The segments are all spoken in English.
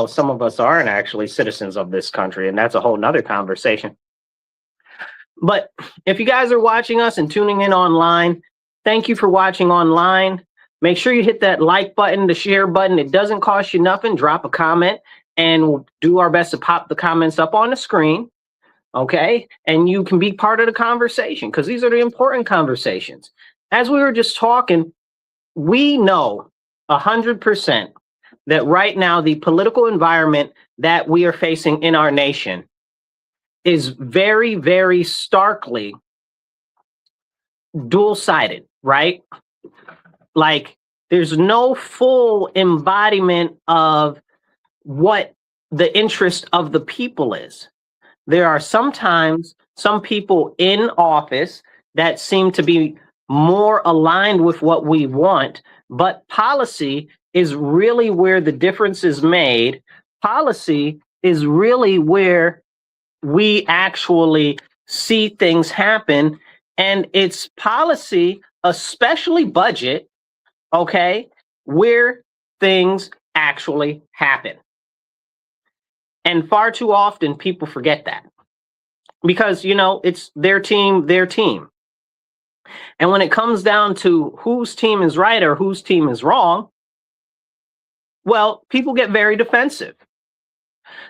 some of us aren't actually citizens of this country, and that's a whole nother conversation. But if you guys are watching us and tuning in online, thank you for watching online. Make sure you hit that like button, the share button. It doesn't cost you nothing. Drop a comment, and we'll do our best to pop the comments up on the screen. Okay, and you can be part of the conversation, because these are the important conversations. As we were just talking, we know 100% that right now the political environment that we are facing in our nation is very, very starkly dual-sided, right? Like, there's no full embodiment of what the interest of the people is. There are sometimes some people in office that seem to be more aligned with what we want, but policy is really where the difference is made. Policy is really where we actually see things happen, and it's policy, especially budget, okay, where things actually happen. And far too often people forget that, because, you know, it's their team, their team. And when it comes down to whose team is right or whose team is wrong, well, people get very defensive.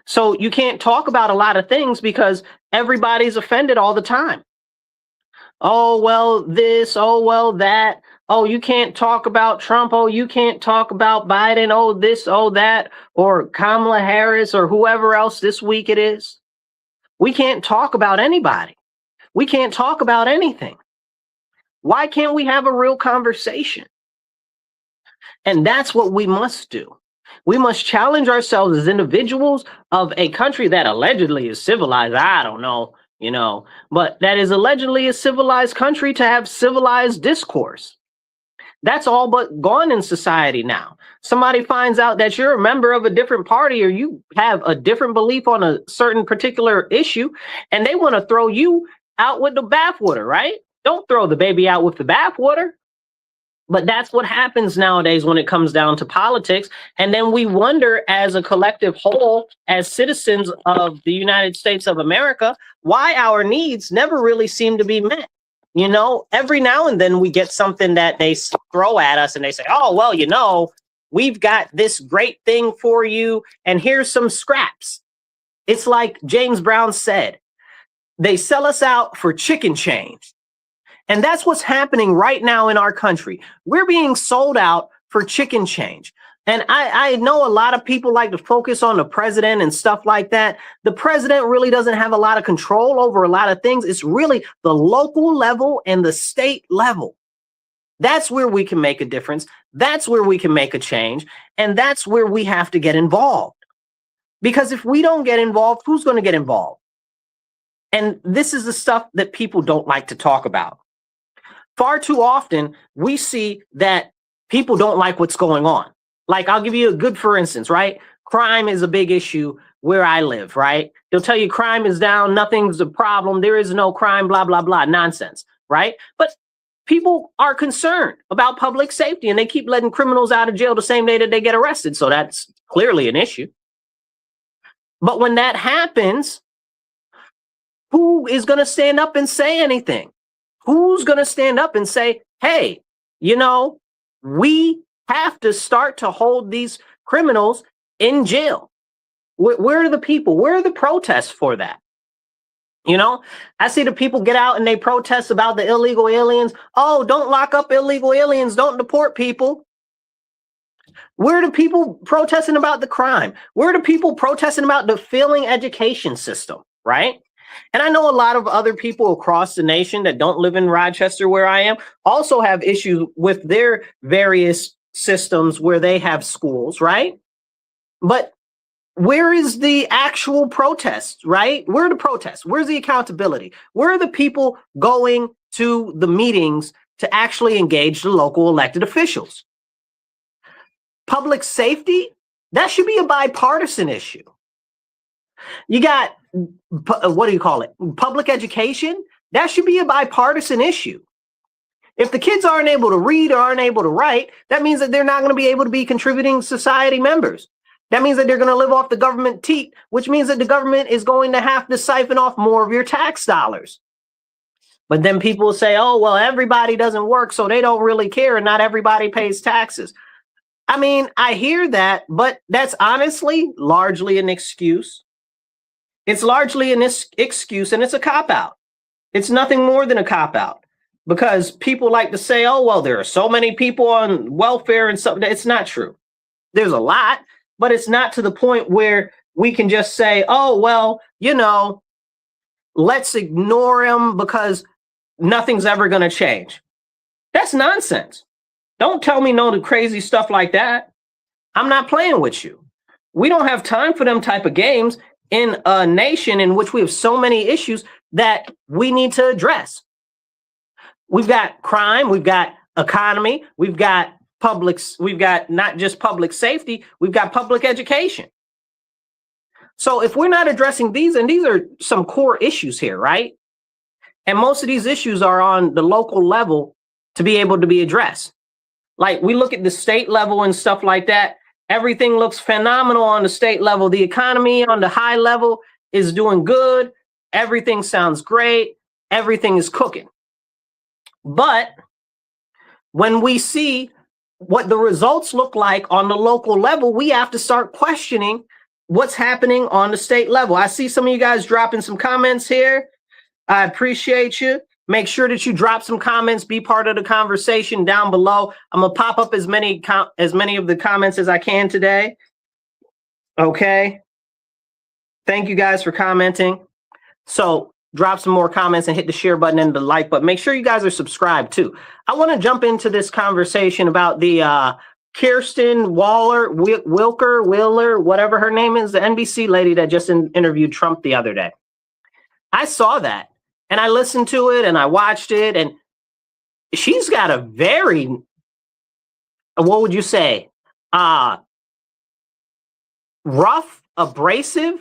So you can't talk about a lot of things because everybody's offended all the time. Oh, well, this, oh, well, that. Oh, you can't talk about Trump. Oh, you can't talk about Biden. Oh, this, oh, that, or Kamala Harris, or whoever else this week it is. We can't talk about anybody. We can't talk about anything. Why can't we have a real conversation? And that's what we must do. We must challenge ourselves as individuals of a country that allegedly is civilized. I don't know, you know, but that is allegedly a civilized country to have civilized discourse. That's all but gone in society now. Somebody finds out that you're a member of a different party, or you have a different belief on a certain particular issue, and they want to throw you out with the bathwater, right? Don't throw the baby out with the bathwater. But that's what happens nowadays when it comes down to politics. And then we wonder, as a collective whole, as citizens of the United States of America, why our needs never really seem to be met. You know, every now and then we get something that they throw at us and they say, oh, well, you know, we've got this great thing for you, and here's some scraps. It's like James Brown said, they sell us out for chicken change. And that's what's happening right now in our country. We're being sold out for chicken change. And I know a lot of people like to focus on the president and stuff like that. The president really doesn't have a lot of control over a lot of things. It's really the local level and the state level. That's where we can make a difference. That's where we can make a change. And that's where we have to get involved. Because if we don't get involved, who's going to get involved? And this is the stuff that people don't like to talk about. Far too often, we see that people don't like what's going on. Like, I'll give you a good for instance, right? Crime is a big issue where I live, right? They'll tell you crime is down, nothing's a problem, there is no crime, blah, blah, blah, nonsense, right? But people are concerned about public safety, and they keep letting criminals out of jail the same day that they get arrested. So that's clearly an issue. But when that happens, who is going to stand up and say anything? Who's going to stand up and say, hey, you know, we have to start to hold these criminals in jail? Where are the people? Where are the protests for that? You know, I see the people get out and they protest about the illegal aliens. Oh, don't lock up illegal aliens. Don't deport people. Where are the people protesting about the crime? Where are the people protesting about the failing education system, right? And I know a lot of other people across the nation that don't live in Rochester, where I am, also have issues with their various systems where they have schools, right? But where is the actual protest, right? Where are the protests? Where's the accountability? Where are the people going to the meetings to actually engage the local elected officials? Public safety, that should be a bipartisan issue. You got, what do you call it? Public education, that should be a bipartisan issue. If the kids aren't able to read or aren't able to write, that means that they're not going to be able to be contributing society members. That means that they're going to live off the government teat, which means that the government is going to have to siphon off more of your tax dollars. But then people will say, oh, well, everybody doesn't work, so they don't really care, and not everybody pays taxes. I mean, I hear that, but that's honestly largely an excuse. It's largely an excuse, and it's a cop-out. It's nothing more than a cop-out, because people like to say, oh, well, there are so many people on welfare and stuff. It's not true. There's a lot, but it's not to the point where we can just say, oh, well, you know, let's ignore him because nothing's ever going to change. That's nonsense. Don't tell me no to crazy stuff like that. I'm not playing with you. We don't have time for them type of games in a nation in which we have so many issues that we need to address. We've got crime, we've got economy, we've got not just public safety, we've got public education. So if we're not addressing these, and these are some core issues here, right? And most of these issues are on the local level to be able to be addressed. Like, we look at the state level and stuff like that. Everything looks phenomenal on the state level. The economy on the high level is doing good. Everything sounds great. Everything is cooking. But when we see what the results look like on the local level, we have to start questioning what's happening on the state level. I see some of you guys dropping some comments here. I appreciate you. Make sure that you drop some comments, be part of the conversation down below. I'm gonna pop up as many of the comments as I can today. Okay. Thank you guys for commenting. So drop some more comments and hit the share button and the like button. Make sure you guys are subscribed too. I want to jump into this conversation about the Kirsten Wheeler, whatever her name is, the NBC lady that just interviewed Trump the other day. I saw that. And I listened to it and I watched it, and she's got a very, what would you say, rough, abrasive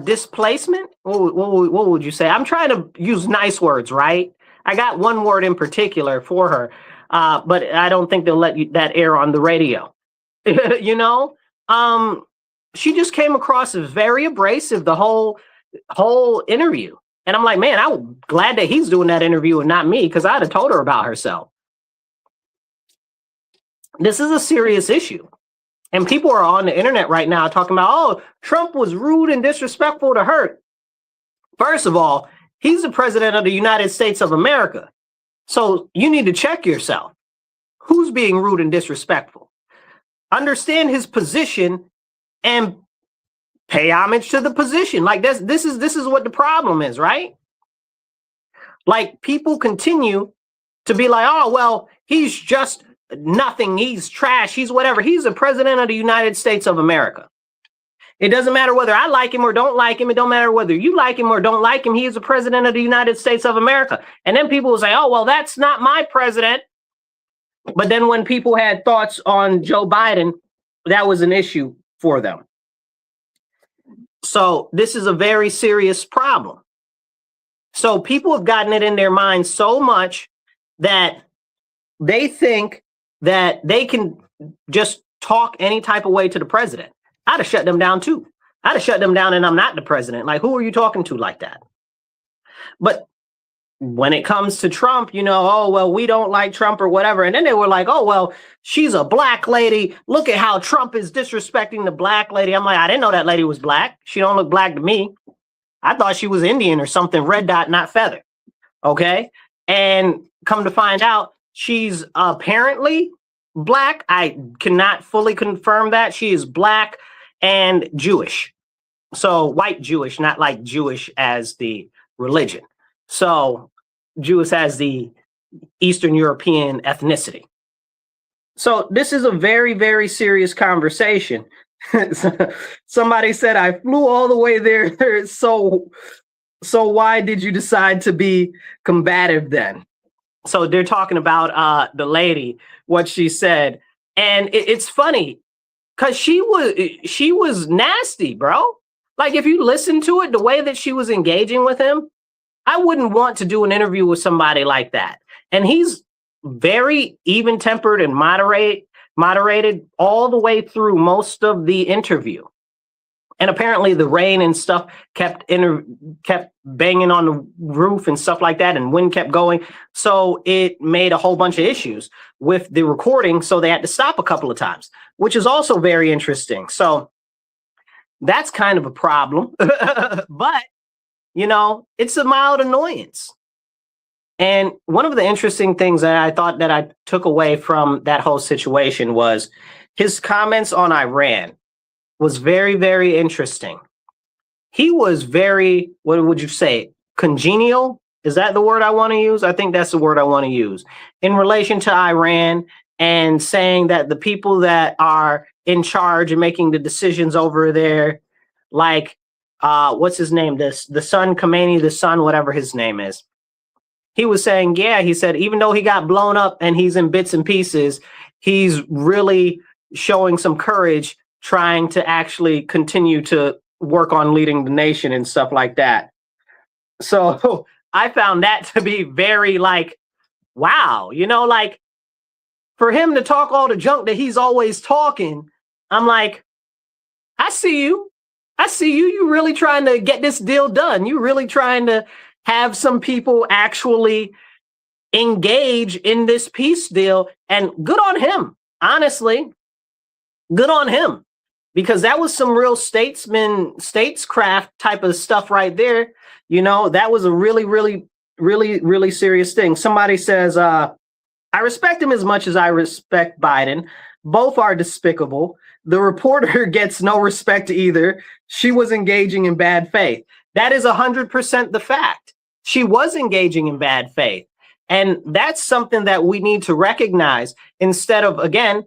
displacement. What would you say? I'm trying to use nice words, right? I got one word in particular for her, but I don't think they'll let that air on the radio. You know, she just came across as very abrasive the whole interview. And I'm like, man, I'm glad that he's doing that interview and not me, because I'd have told her about herself. This is a serious issue. And people are on the internet right now talking about, oh, Trump was rude and disrespectful to her. First of all, he's the president of the United States of America. So you need to check yourself. Who's being rude and disrespectful? Understand his position and pay homage to the position. Like, this is what the problem is, right? Like, people continue to be like, oh, well, he's just nothing. He's trash. He's whatever. He's the president of the United States of America. It doesn't matter whether I like him or don't like him. It don't matter whether you like him or don't like him. He is the president of the United States of America. And then people will say, oh, well, that's not my president. But then when people had thoughts on Joe Biden, that was an issue for them. So this is a very serious problem. So people have gotten it in their minds so much that they think that they can just talk any type of way to the president. I'd have shut them down too. I'd have shut them down, and I'm not the president. Like, who are you talking to like that? But when it comes to Trump, you know, oh, well, we don't like Trump or whatever. And then they were like, oh, well, she's a black lady. Look at how Trump is disrespecting the black lady. I'm like, I didn't know that lady was black. She don't look black to me. I thought she was Indian or something, red dot, not feather. Okay. And come to find out, she's apparently black. I cannot fully confirm that. She is black and Jewish. So white Jewish, not like Jewish as the religion. So Jewish as the Eastern European ethnicity. So this is a very, very serious conversation. Somebody said, I flew all the way there. So why did you decide to be combative then? So they're talking about the lady, what she said. And it's funny because she was nasty, bro. Like, if you listen to it, the way that she was engaging with him, I wouldn't want to do an interview with somebody like that. And he's very even-tempered and moderate. moderated all the way through most of the interview. And apparently the rain and stuff kept banging on the roof and stuff like that, and wind kept going. So it made a whole bunch of issues with the recording. So they had to stop a couple of times, which is also very interesting. So that's kind of a problem. But, you know, it's a mild annoyance. And one of the interesting things that I thought that I took away from that whole situation was his comments on Iran was very, very interesting. He was very, what would you say, congenial? Is that the word I want to use? I think that's the word I want to use in relation to Iran, and saying that the people that are in charge and making the decisions over there, like, what's his name? The son, Khomeini, the son, whatever his name is. He was saying, yeah, he said, even though he got blown up and he's in bits and pieces, he's really showing some courage, trying to actually continue to work on leading the nation and stuff like that. So I found that to be very like, wow, you know, like for him to talk all the junk that he's always talking, I'm like, I see you. I see you. You really trying to get this deal done. You really trying to have some people actually engage in this peace deal, and good on him. Honestly, good on him. Because that was some real statescraft type of stuff right there. You know, that was a really, really, really, really serious thing. Somebody says, I respect him as much as I respect Biden. Both are despicable. The reporter gets no respect either. She was engaging in bad faith. That is 100% the fact. She was engaging in bad faith. And that's something that we need to recognize instead of, again,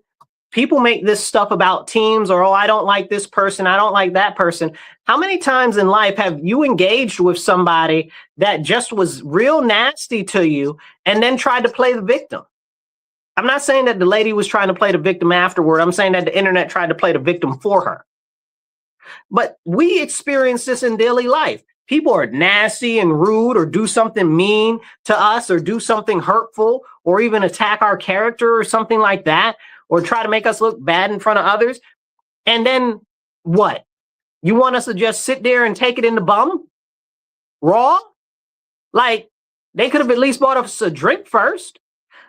people make this stuff about teams, or, oh, I don't like this person, I don't like that person. How many times in life have you engaged with somebody that just was real nasty to you and then tried to play the victim? I'm not saying that the lady was trying to play the victim afterward. I'm saying that the internet tried to play the victim for her. But we experience this in daily life. People are nasty and rude, or do something mean to us, or do something hurtful, or even attack our character or something like that, or try to make us look bad in front of others. And then what? You want us to just sit there and take it in the bum? Raw? Like, they could have at least bought us a drink first.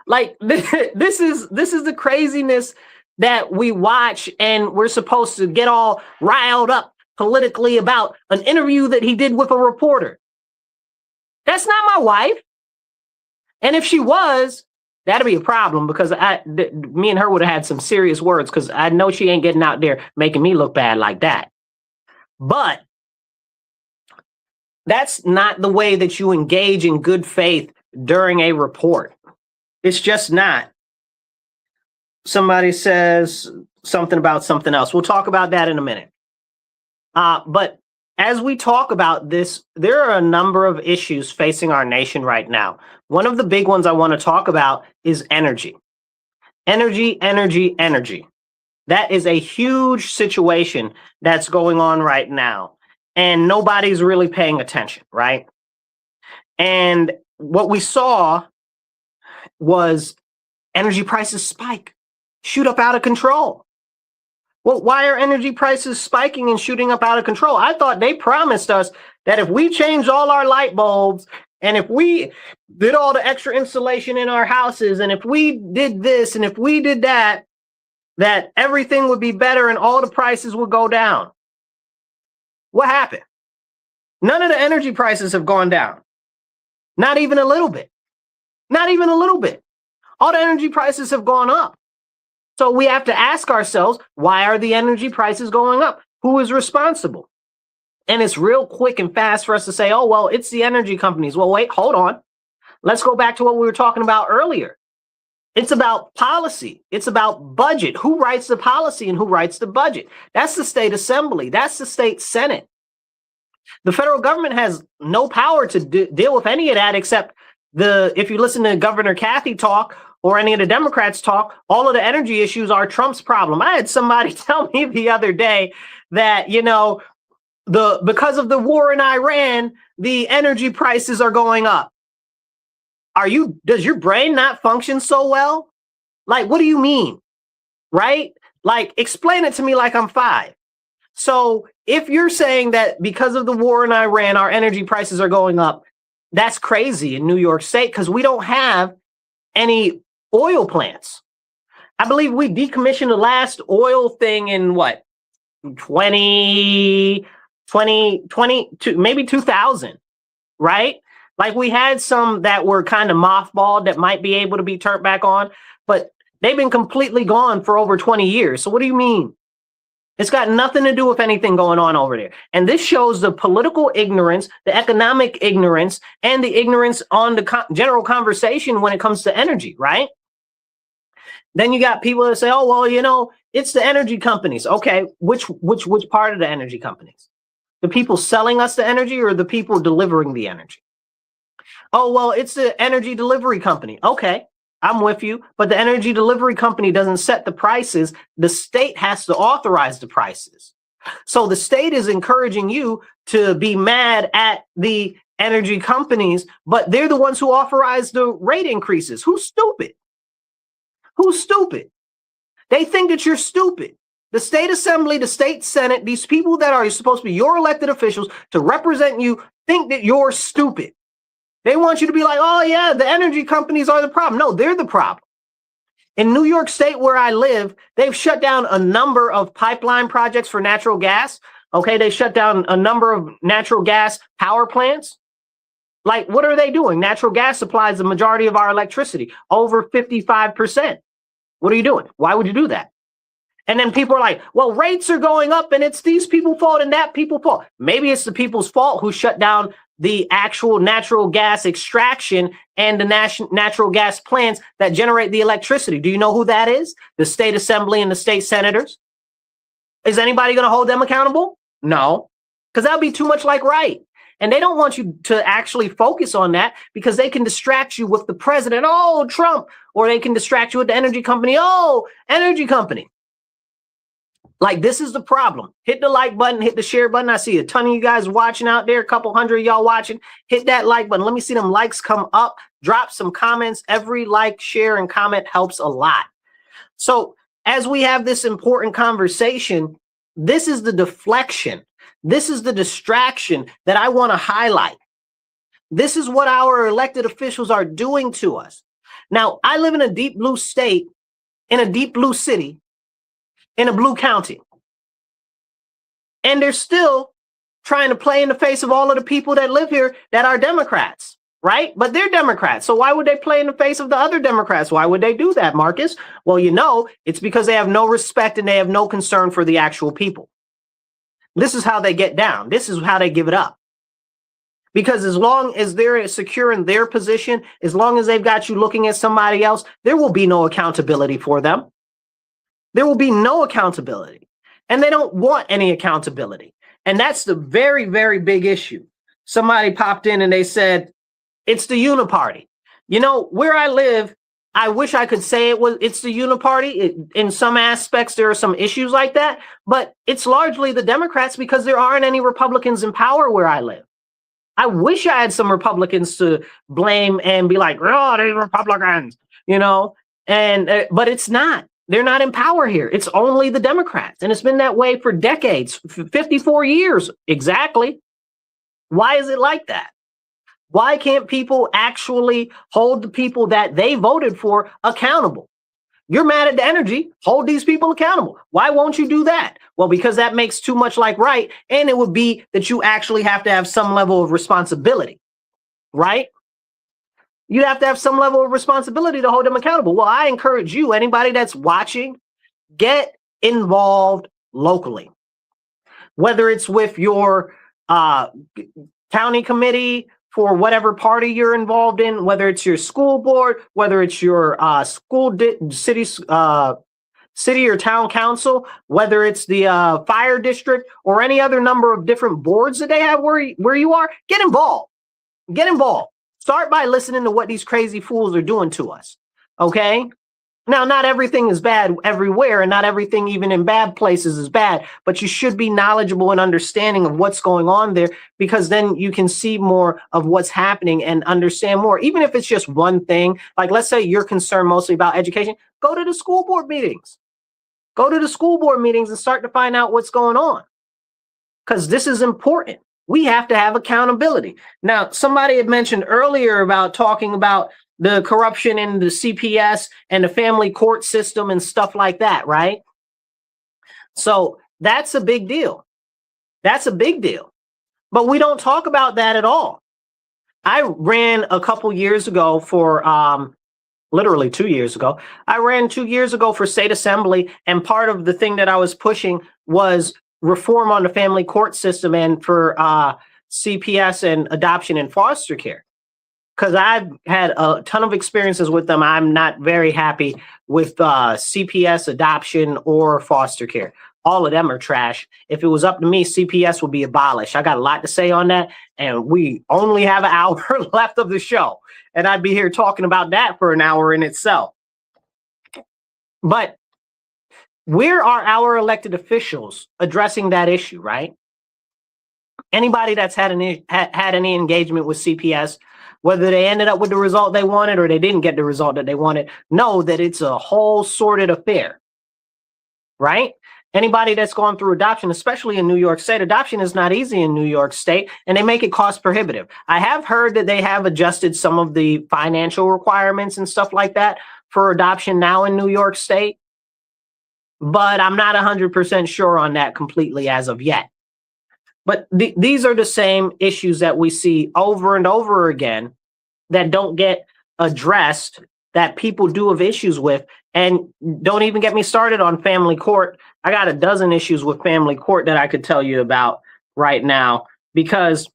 Like, this is the craziness that we watch, and we're supposed to get all riled up politically about an interview that he did with a reporter. That's not my wife. And if she was, that'd be a problem, because me and her would have had some serious words, because I know she ain't getting out there making me look bad like that. But that's not the way that you engage in good faith during a report. It's just not. Somebody says something about something else. We'll talk about that in a minute. But as we talk about this, there are a number of issues facing our nation right now. One of the big ones I want to talk about is energy. Energy, energy, energy. That is a huge situation that's going on right now, and nobody's really paying attention, right? And what we saw was energy prices spike, shoot up out of control. Well, why are energy prices spiking and shooting up out of control? I thought they promised us that if we changed all our light bulbs, and if we did all the extra insulation in our houses, and if we did this, and if we did that, that everything would be better and all the prices would go down. What happened? None of the energy prices have gone down. Not even a little bit. Not even a little bit. All the energy prices have gone up. So we have to ask ourselves, why are the energy prices going up? Who is responsible? And it's real quick and fast for us to say, oh, well, it's the energy companies. Well, wait, hold on. Let's go back to what we were talking about earlier. It's about policy. It's about budget. Who writes the policy and who writes the budget? That's the state assembly. That's the state senate. The federal government has no power to deal with any of that, except if you listen to Governor Kathy talk, or any of the Democrats talk, all of the energy issues are Trump's problem. I had somebody tell me the other day that, you know, because of the war in Iran, the energy prices are going up. Does your brain not function so well? Like, what do you mean? right? Like, explain it to me like I'm 5. So if you're saying that because of the war in Iran, our energy prices are going up, that's crazy in New York State because we don't have any oil plants. I believe we decommissioned the last oil thing in what, 20, maybe 2000, right? Like we had some that were kind of mothballed that might be able to be turned back on, but they've been completely gone for over 20 years. So what do you mean? It's got nothing to do with anything going on over there. And this shows the political ignorance, the economic ignorance, and the ignorance on the general conversation when it comes to energy, right? Then you got people that say, oh, well, you know, it's the energy companies. Okay, which part of the energy companies? The people selling us the energy or the people delivering the energy? Oh, well, it's the energy delivery company. Okay, I'm with you. But the energy delivery company doesn't set the prices. The state has to authorize the prices. So the state is encouraging you to be mad at the energy companies, but they're the ones who authorize the rate increases. Who's stupid? Who's stupid? They think that you're stupid. The state assembly, the state senate, these people that are supposed to be your elected officials to represent you think that you're stupid. They want you to be like, oh yeah, the energy companies are the problem. No, they're the problem. In New York State, where I live, they've shut down a number of pipeline projects for natural gas. Okay, they shut down a number of natural gas power plants. Like, what are they doing? Natural gas supplies the majority of our electricity, over 55%. What are you doing? Why would you do that? And then people are like, well, rates are going up and it's these people's fault and that people's fault. Maybe it's the people's fault who shut down the actual natural gas extraction and the natural gas plants that generate the electricity. Do you know who that is? The state assembly and the state senators. Is anybody going to hold them accountable? No, because that would be too much like right. And they don't want you to actually focus on that because they can distract you with the president, oh, Trump, or they can distract you with the energy company, oh, energy company. Like, this is the problem. Hit the like button, hit the share button. I see a ton of you guys watching out there, a couple hundred of y'all watching. Hit that like button. Let me see them likes come up. Drop some comments. Every like, share, and comment helps a lot. So as we have this important conversation, this is the deflection. This is the distraction that I want to highlight. This is what our elected officials are doing to us. Now, I live in a deep blue state, in a deep blue city, in a blue county. And they're still trying to play in the face of all of the people that live here that are Democrats, right? But they're Democrats. So why would they play in the face of the other Democrats? Why would they do that, Marcus? Well, you know, it's because they have no respect and they have no concern for the actual people. This is how they get down. This is how they give it up. Because as long as they're secure in their position, as long as they've got you looking at somebody else, there will be no accountability for them. There will be no accountability. And they don't want any accountability. And that's the very, very big issue. Somebody popped in and they said, it's the uniparty. You know, where I live, I wish I could say it's the uniparty. In some aspects, there are some issues like that, but it's largely the Democrats because there aren't any Republicans in power where I live. I wish I had some Republicans to blame and be like, oh, these Republicans, you know, and but it's not. They're not in power here. It's only the Democrats. And it's been that way for decades, 54 years exactly. Why is it like that? Why can't people actually hold the people that they voted for accountable? You're mad at the energy, hold these people accountable. Why won't you do that? Well, because that makes too much like right. And it would be that you actually have to have some level of responsibility, right? You have to have some level of responsibility to hold them accountable. Well, I encourage you, anybody that's watching, get involved locally. Whether it's with your county committee for whatever party you're involved in, whether it's your school board, whether it's your city or town council, whether it's the fire district or any other number of different boards that they have where you are, get involved. Get involved. Start by listening to what these crazy fools are doing to us, okay? Now, not everything is bad everywhere, and not everything, even in bad places, is bad, but you should be knowledgeable and understanding of what's going on there, because then you can see more of what's happening and understand more, even if it's just one thing. Like, let's say you're concerned mostly about education, go to the school board meetings. Go to the school board meetings and start to find out what's going on. Because this is important. We have to have accountability. Now, somebody had mentioned earlier about talking about the corruption in the CPS and the family court system and stuff like that, right? So that's a big deal. That's a big deal. But we don't talk about that at all. I ran a couple years ago for, literally 2 years ago, I ran 2 years ago for state assembly. And part of the thing that I was pushing was reform on the family court system and for CPS and adoption and foster care. Because I've had a ton of experiences with them. I'm not very happy with CPS, adoption, or foster care. All of them are trash. If it was up to me, CPS would be abolished. I got a lot to say on that, and we only have an hour left of the show. And I'd be here talking about that for an hour in itself. But where are our elected officials addressing that issue, right? Anybody that's had any engagement with CPS, whether they ended up with the result they wanted or they didn't get the result that they wanted, know that it's a whole sordid affair, right? Anybody that's gone through adoption, especially in New York State, adoption is not easy in New York State, and they make it cost prohibitive. I have heard that they have adjusted some of the financial requirements and stuff like that for adoption now in New York State, but I'm not 100% sure on that completely as of yet. But these are the same issues that we see over and over again that don't get addressed, that people do have issues with. And don't even get me started on family court. I got a dozen issues with family court that I could tell you about right now, because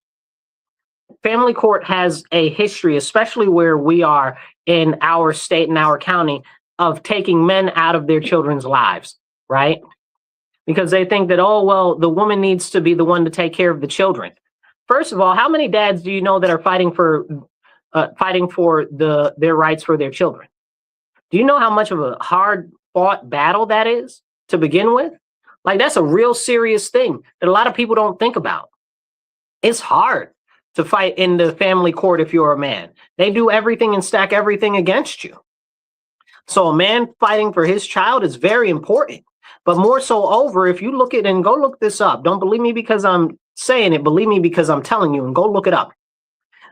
family court has a history, especially where we are in our state and our county, of taking men out of their children's lives, right? Because they think that, oh, well, the woman needs to be the one to take care of the children. First of all, how many dads do you know that are fighting for their rights for their children? Do you know how much of a hard-fought battle that is to begin with? Like, that's a real serious thing that a lot of people don't think about. It's hard to fight in the family court if you're a man. They do everything and stack everything against you. So a man fighting for his child is very important. But more so over, if you look at, and go look this up. Don't believe me because I'm saying it. Believe me because I'm telling you, and go look it up.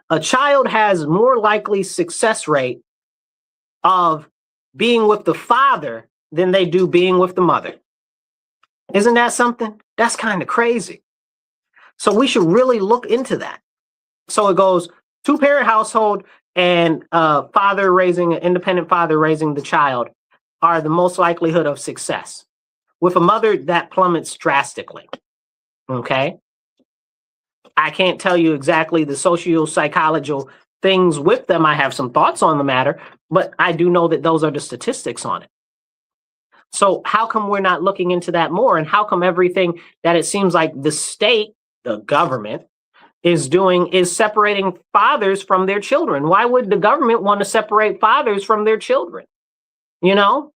A child has more likely success rate of being with the father than they do being with the mother. Isn't that something? That's kind of crazy. So we should really look into that. So it goes two-parent household and an independent father raising the child are the most likelihood of success. With a mother, that plummets drastically. Okay? I can't tell you exactly the socio-psychological things with them. I have some thoughts on the matter, but I do know that those are the statistics on it. So how come we're not looking into that more? And how come everything that it seems like the state, the government, is doing is separating fathers from their children? Why would the government want to separate fathers from their children? You know?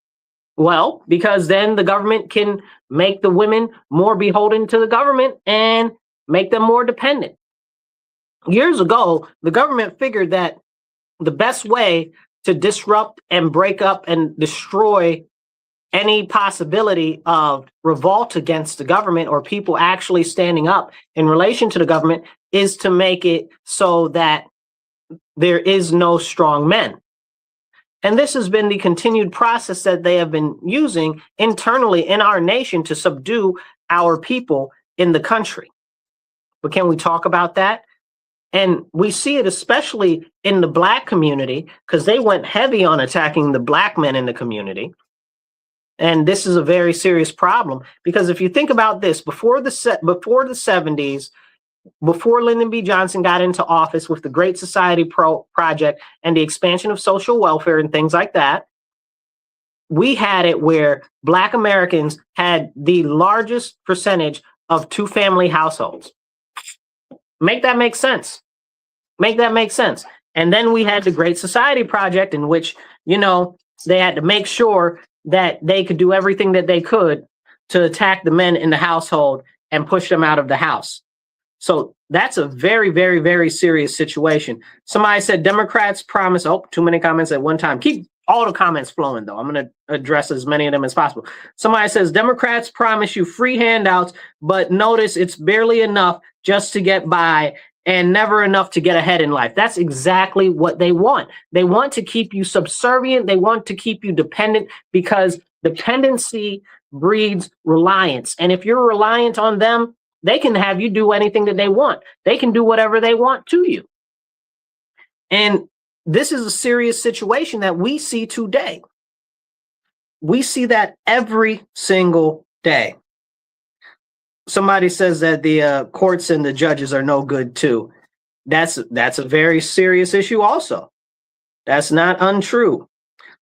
Well, because then the government can make the women more beholden to the government and make them more dependent. Years ago, the government figured that the best way to disrupt and break up and destroy any possibility of revolt against the government or people actually standing up in relation to the government is to make it so that there is no strong men. And this has been the continued process that they have been using internally in our nation to subdue our people in the country. But can we talk about that? And we see it especially in the Black community, because they went heavy on attacking the Black men in the community. And this is a very serious problem, because if you think about this, before the 70s, before Lyndon B. Johnson got into office with the Great Society Project and the expansion of social welfare and things like that, we had it where Black Americans had the largest percentage of two-family households. Make that make sense. Make that make sense. And then we had the Great Society Project, in which, you know, they had to make sure that they could do everything that they could to attack the men in the household and push them out of the house. So that's a very, very, very serious situation. Somebody said Democrats promise, oh, too many comments at one time. Keep all the comments flowing though. I'm going to address as many of them as possible. Somebody says Democrats promise you free handouts, but notice it's barely enough just to get by and never enough to get ahead in life. That's exactly what they want. They want to keep you subservient. They want to keep you dependent, because dependency breeds reliance. And if you're reliant on them, they can have you do anything that they want. They can do whatever they want to you. And this is a serious situation that we see today. We see that every single day. Somebody says that the courts and the judges are no good too. That's a very serious issue also. That's not untrue.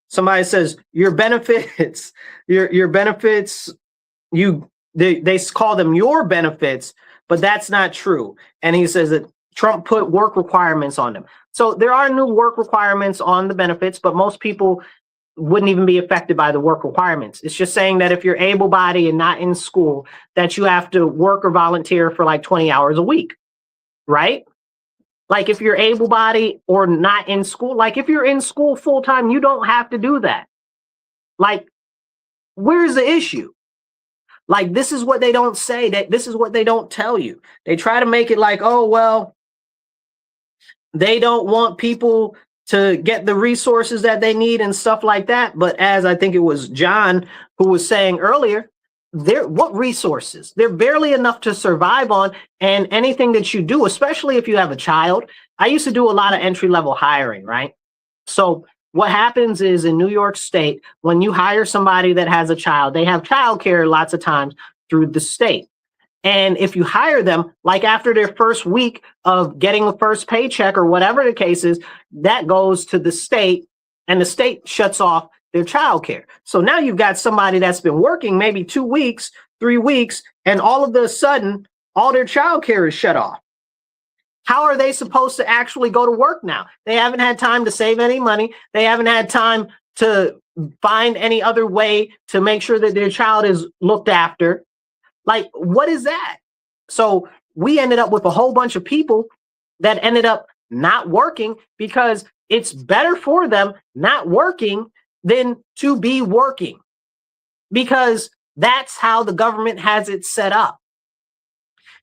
Somebody says your benefits, your benefits, they call them your benefits, but that's not true. And he says that Trump put work requirements on them. So there are new work requirements on the benefits, but most people wouldn't even be affected by the work requirements. It's just saying that if you're able-bodied and not in school, that you have to work or volunteer for like 20 hours a week, right? Like if you're able-bodied or not in school, like if you're in school full-time, you don't have to do that. Like, where's the issue? Like, this is what they don't say, that this is what they don't tell you. They try to make it like, oh, well, they don't want people to get the resources that they need and stuff like that. But as I think it was John who was saying earlier, what resources? They're barely enough to survive on. And anything that you do, especially if you have a child, I used to do a lot of entry-level hiring, right? So what happens is in New York State, when you hire somebody that has a child, they have childcare lots of times through the state. And if you hire them, like after their first week of getting the first paycheck or whatever the case is, that goes to the state, and the state shuts off their childcare. So now you've got somebody that's been working maybe 2 weeks, 3 weeks, and all of a sudden, all their childcare is shut off. How are they supposed to actually go to work now? They haven't had time to save any money. They haven't had time to find any other way to make sure that their child is looked after. Like, what is that? So we ended up with a whole bunch of people that ended up not working, because it's better for them not working than to be working, because that's how the government has it set up.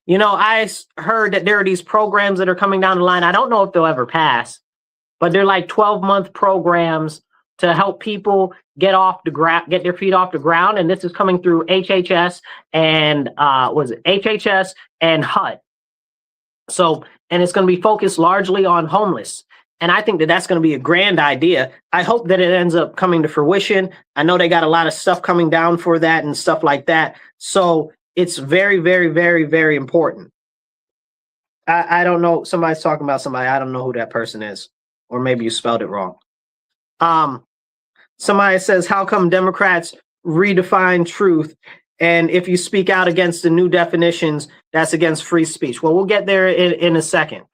You know, I heard that there are these programs that are coming down the line. I don't know if they'll ever pass, but they're like 12-month programs to help people get their feet off the ground. And this is coming through HHS and HHS and HUD. So, and it's going to be focused largely on homeless. And I think that that's going to be a grand idea. I hope that it ends up coming to fruition. I know they got a lot of stuff coming down for that and stuff like that. So it's very, very, very, very important. I don't know. Somebody's talking about somebody. I don't know who that person is. Or maybe you spelled it wrong. Somebody says, how come Democrats redefine truth? And if you speak out against the new definitions, that's against free speech. Well, we'll get there in a second.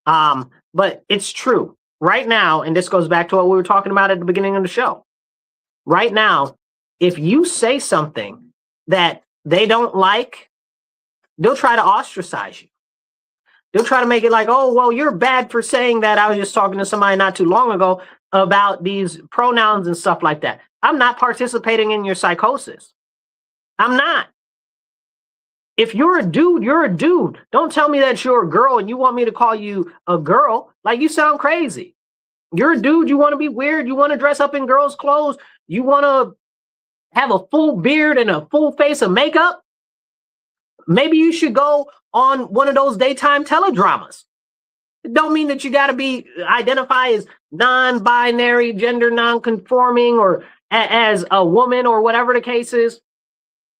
But it's true. Right now, and this goes back to what we were talking about at the beginning of the show. Right now, if you say something that they don't like, they'll try to ostracize you. They'll try to make it like, oh, well, you're bad for saying that. I was just talking to somebody not too long ago about these pronouns and stuff like that. I'm not participating in your psychosis. I'm not. If you're a dude, you're a dude. Don't tell me that you're a girl and you want me to call you a girl. Like, you sound crazy. You're a dude. You want to be weird. You want to dress up in girls' clothes. You want to have a full beard and a full face of makeup. Maybe you should go on one of those daytime teledramas. It don't mean that you got to identify as non-binary, gender non-conforming, or as a woman, or whatever the case is.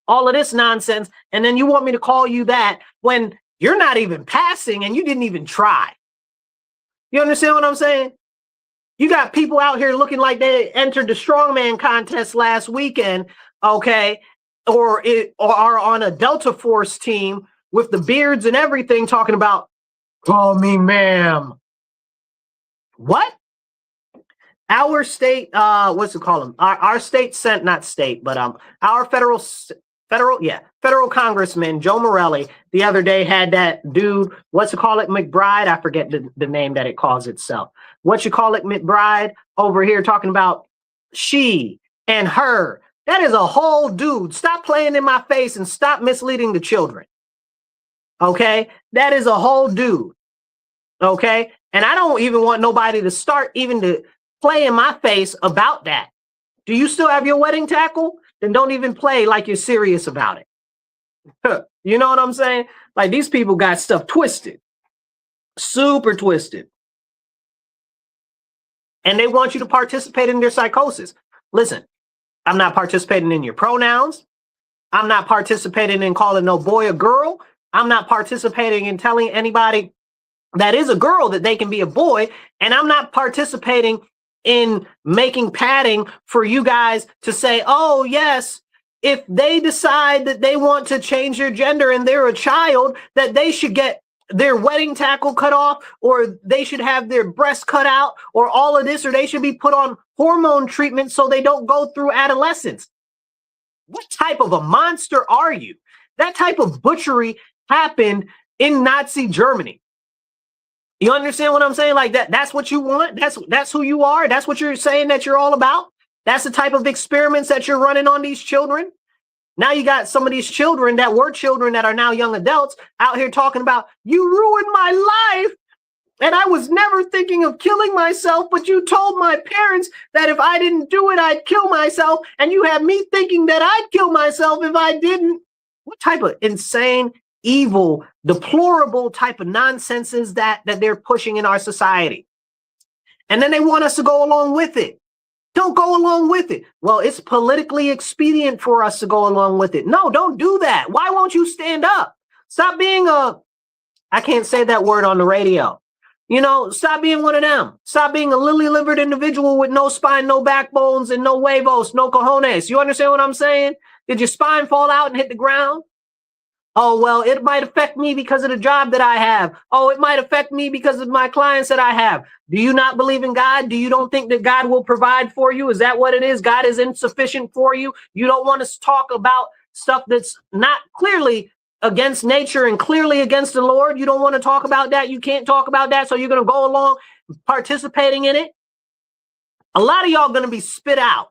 All of this nonsense. And then you want me to call you that when you're not even passing and you didn't even try. You understand what I'm saying? You got people out here looking like they entered the strongman contest last weekend, okay, or are on a Delta Force team with the beards and everything, talking about, call me ma'am. What? Our state, what's it called? Our state not state, but our federal federal congressman Joe Morelli the other day had that dude, what's it call it, McBride? I forget the name that it calls itself. What you call it, McBride, over here talking about she and her. That is a whole dude. Stop playing in my face and stop misleading the children. Okay? That is a whole dude. Okay? And I don't even want nobody to start even to play in my face about that. Do you still have your wedding tackle? Then don't even play like you're serious about it. You know what I'm saying? Like, these people got stuff twisted, super twisted. And they want you to participate in their psychosis. Listen, I'm not participating in your pronouns. I'm not participating in calling no boy a girl. I'm not participating in telling anybody that is a girl that they can be a boy. And I'm not participating in making padding for you guys to say, oh, yes, if they decide that they want to change their gender and they're a child, that they should get their wedding tackle cut off, or they should have their breast cut out, or all of this, or they should be put on hormone treatment so they don't go through adolescence. What type of a monster are you? That type of butchery happened in Nazi Germany. You understand what I'm saying? Like that's what you want? That's who you are? That's what you're saying that you're all about? That's the type of experiments that you're running on these children? Now you got some of these children that were children that are now young adults out here talking about, you ruined my life. And I was never thinking of killing myself, but you told my parents that if I didn't do it, I'd kill myself. And you had me thinking that I'd kill myself if I didn't. What type of insane, evil, deplorable type of nonsense is that they're pushing in our society? And then they want us to go along with it. Don't go along with it. Well, it's politically expedient for us to go along with it. No, don't do that. Why won't you stand up? Stop being I can't say that word on the radio. You know, stop being one of them. Stop being a lily-livered individual with no spine, no backbones, and no huevos, no cojones. You understand what I'm saying? Did your spine fall out and hit the ground? Oh, well, it might affect me because of the job that I have. Oh, it might affect me because of my clients that I have. Do you not believe in God? Do you don't think that God will provide for you? Is that what it is? God is insufficient for you? You don't want to talk about stuff that's not clearly against nature and clearly against the Lord? You don't want to talk about that? You can't talk about that, so you're going to go along participating in it? A lot of y'all going to be spit out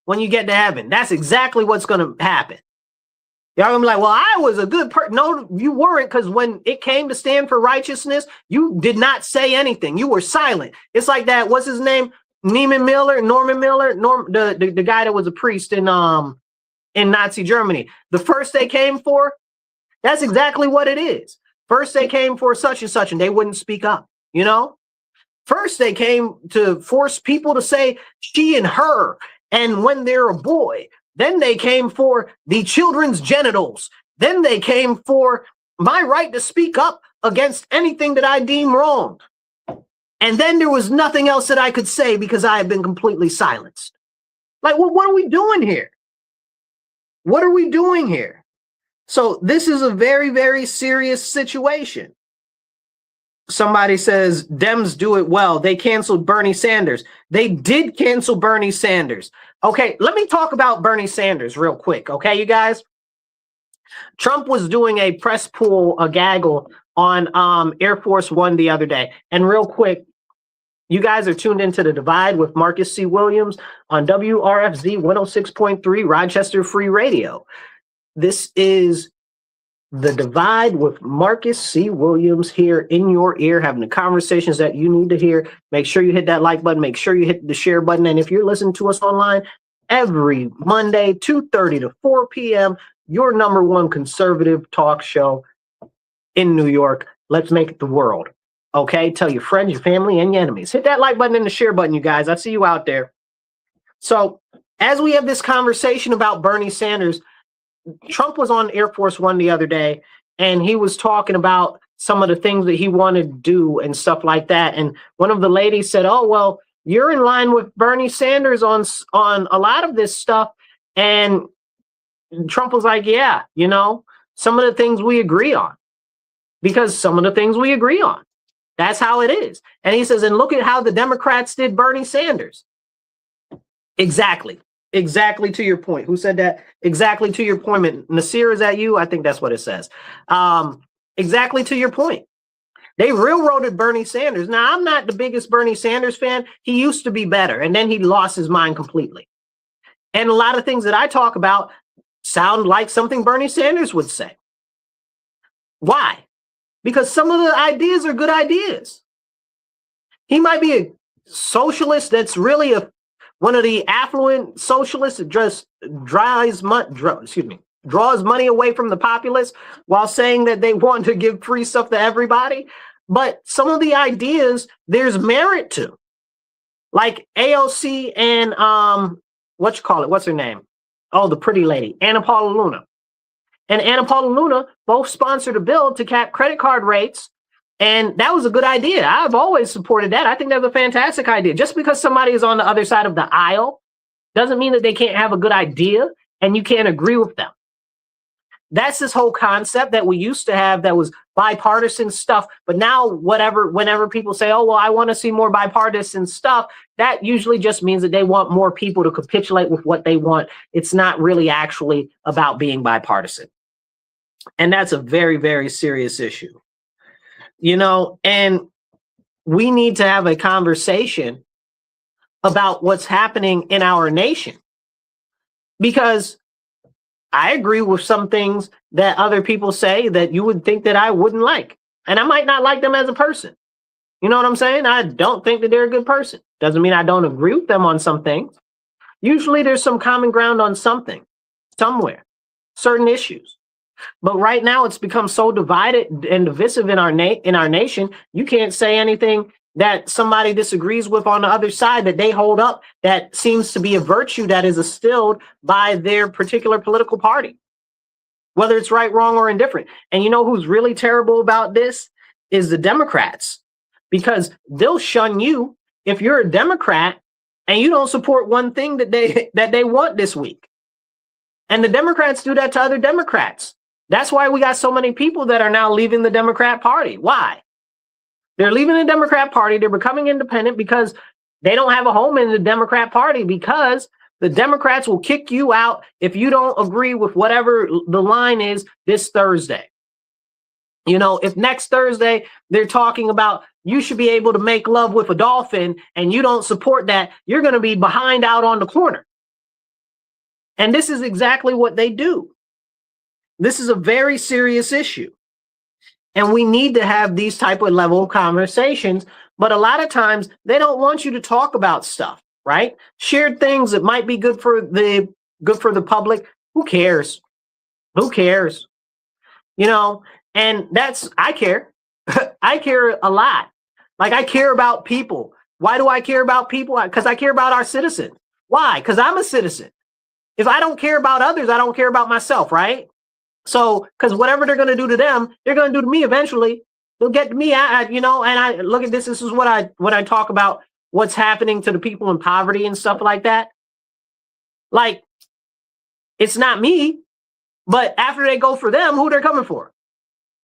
when you get to heaven. That's exactly what's going to happen. Y'all gonna be like, well, I was a good person. No, you weren't, because when it came to stand for righteousness, you did not say anything. You were silent. It's like that, what's his name? Norman Miller, the guy that was a priest in Nazi Germany. The first they came for, that's exactly what it is. First they came for such and such, and they wouldn't speak up, you know? First they came to force people to say she and her, and when they're a boy. Then they came for the children's genitals. Then they came for my right to speak up against anything that I deem wrong. And then there was nothing else that I could say because I had been completely silenced. Like, well, what are we doing here? What are we doing here? So this is a very, very serious situation. Somebody says, Dems do it well. They canceled Bernie Sanders. They did cancel Bernie Sanders. Okay, let me talk about Bernie Sanders real quick. Okay, you guys? Trump was doing a press pool, a gaggle on Air Force One the other day. And real quick, you guys are tuned into The Divide with Marcus C. Williams on WRFZ 106.3 Rochester Free Radio. This is The Divide with Marcus C. Williams here in your ear, having the conversations that you need to hear. Make sure you hit that like button. Make sure you hit the share button. And if you're listening to us online every Monday, 2:30 to 4 p.m., your number one conservative talk show in New York. Let's make it the world. Okay? Tell your friends, your family, and your enemies. Hit that like button and the share button, you guys. I see you out there. So as we have this conversation about Bernie Sanders, Trump was on Air Force One the other day, and he was talking about some of the things that he wanted to do and stuff like that. And one of the ladies said, oh, well, you're in line with Bernie Sanders on a lot of this stuff. And Trump was like, yeah, you know, some of the things we agree on, because some of the things we agree on. That's how it is. And he says, and look at how the Democrats did Bernie Sanders. Exactly. Exactly to your point. Who said that? Exactly to your point. Nasir, is that you? I think that's what it says. Exactly to your point. They railroaded Bernie Sanders. Now, I'm not the biggest Bernie Sanders fan. He used to be better, and then he lost his mind completely. And a lot of things that I talk about sound like something Bernie Sanders would say. Why? Because some of the ideas are good ideas. He might be a socialist that's really one of the affluent socialists that just draws money away from the populace while saying that they want to give free stuff to everybody. But some of the ideas there's merit to, like AOC and what's her name? Oh, the pretty lady, Anna Paula Luna. And Anna Paula Luna both sponsored a bill to cap credit card rates. And that was a good idea. I've always supported that. I think that's a fantastic idea. Just because somebody is on the other side of the aisle doesn't mean that they can't have a good idea and you can't agree with them. That's this whole concept that we used to have that was bipartisan stuff. But now whenever people say, oh, well, I want to see more bipartisan stuff, that usually just means that they want more people to capitulate with what they want. It's not really actually about being bipartisan. And that's a very, very serious issue. And we need to have a conversation about what's happening in our nation, because I agree with some things that other people say that you would think that I wouldn't like. And I might not like them as a person. You know what I'm saying? I don't think that they're a good person. Doesn't mean I don't agree with them on some things. Usually there's some common ground on something, somewhere, certain issues. But right now it's become so divided and divisive in our nation, you can't say anything that somebody disagrees with on the other side that they hold up that seems to be a virtue that is instilled by their particular political party, whether it's right, wrong, or indifferent. And you know who's really terrible about this is the Democrats, because they'll shun you if you're a Democrat and you don't support one thing that they want this week. And the Democrats do that to other Democrats. That's why we got so many people that are now leaving the Democrat Party. Why? They're leaving the Democrat Party. They're becoming independent because they don't have a home in the Democrat Party, because the Democrats will kick you out if you don't agree with whatever the line is this Thursday. If next Thursday they're talking about you should be able to make love with a dolphin and you don't support that, you're going to be behind out on the corner. And this is exactly what they do. This is a very serious issue. And we need to have these type of level of conversations. But a lot of times they don't want you to talk about stuff, right? Shared things that might be good for the public. Who cares? Who cares? And I care. I care a lot. Like, I care about people. Why do I care about people? Because I care about our citizens. Why? Because I'm a citizen. If I don't care about others, I don't care about myself, right? So, because whatever they're going to do to them, they're going to do to me eventually. They'll get to me, and I look at this. This is what I talk about, what's happening to the people in poverty and stuff like that. Like, it's not me, but after they go for them, who they're coming for?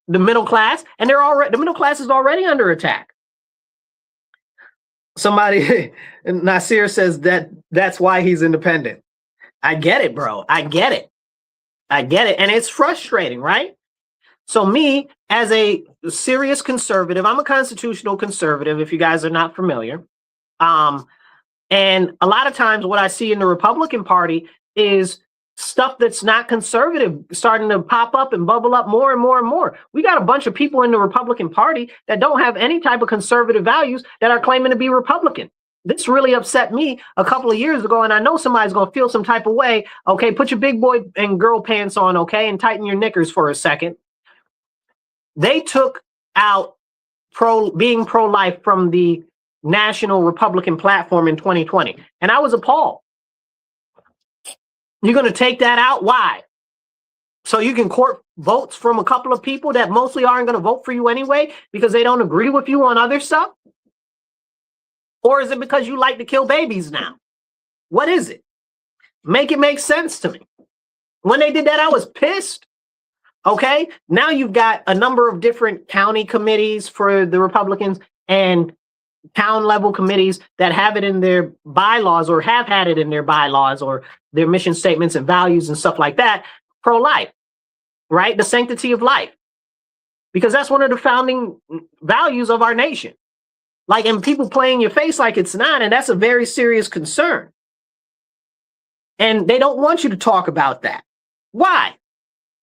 The middle class, and the middle class is already under attack. Somebody, Nasir says that's why he's independent. I get it, bro. I get it. And it's frustrating, right? So me, as a serious conservative, I'm a constitutional conservative, if you guys are not familiar. And a lot of times what I see in the Republican Party is stuff that's not conservative starting to pop up and bubble up more and more and more. We got a bunch of people in the Republican Party that don't have any type of conservative values that are claiming to be Republican. This really upset me a couple of years ago, and I know somebody's going to feel some type of way. Okay, put your big boy and girl pants on, okay, and tighten your knickers for a second. They took out being pro-life from the National Republican platform in 2020, and I was appalled. You're going to take that out? Why? So you can court votes from a couple of people that mostly aren't going to vote for you anyway because they don't agree with you on other stuff? Or is it because you like to kill babies now? What is it? Make it make sense to me. When they did that, I was pissed. Okay, now you've got a number of different county committees for the Republicans, and town level committees that have it in their bylaws or have had it in their bylaws or their mission statements and values and stuff like that, pro-life, right? The sanctity of life, because that's one of the founding values of our nation. Like, and people play in your face like it's not, and that's a very serious concern. And they don't want you to talk about that. Why?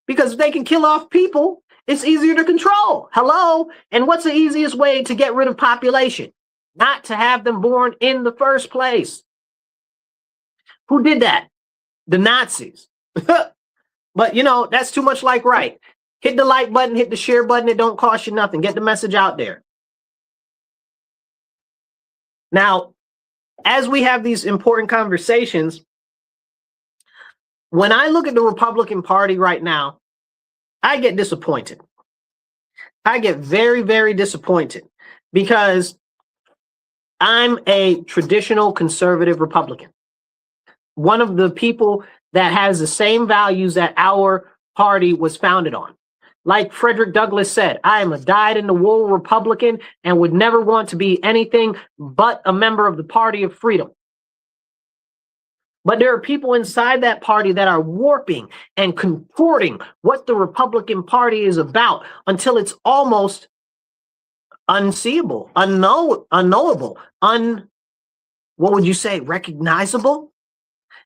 Because if they can kill off people, it's easier to control. Hello? And what's the easiest way to get rid of population? Not to have them born in the first place. Who did that? The Nazis. But, you know, that's too much like right. Hit the like button, hit the share button. It don't cost you nothing. Get the message out there. Now, as we have these important conversations, when I look at the Republican Party right now, I get disappointed. I get very, very disappointed because I'm a traditional conservative Republican. One of the people that has the same values that our party was founded on. Like Frederick Douglass said, I am a dyed-in-the-wool Republican and would never want to be anything but a member of the Party of Freedom. But there are people inside that party that are warping and contorting what the Republican Party is about until it's almost unseeable, unknowable, what would you say, recognizable?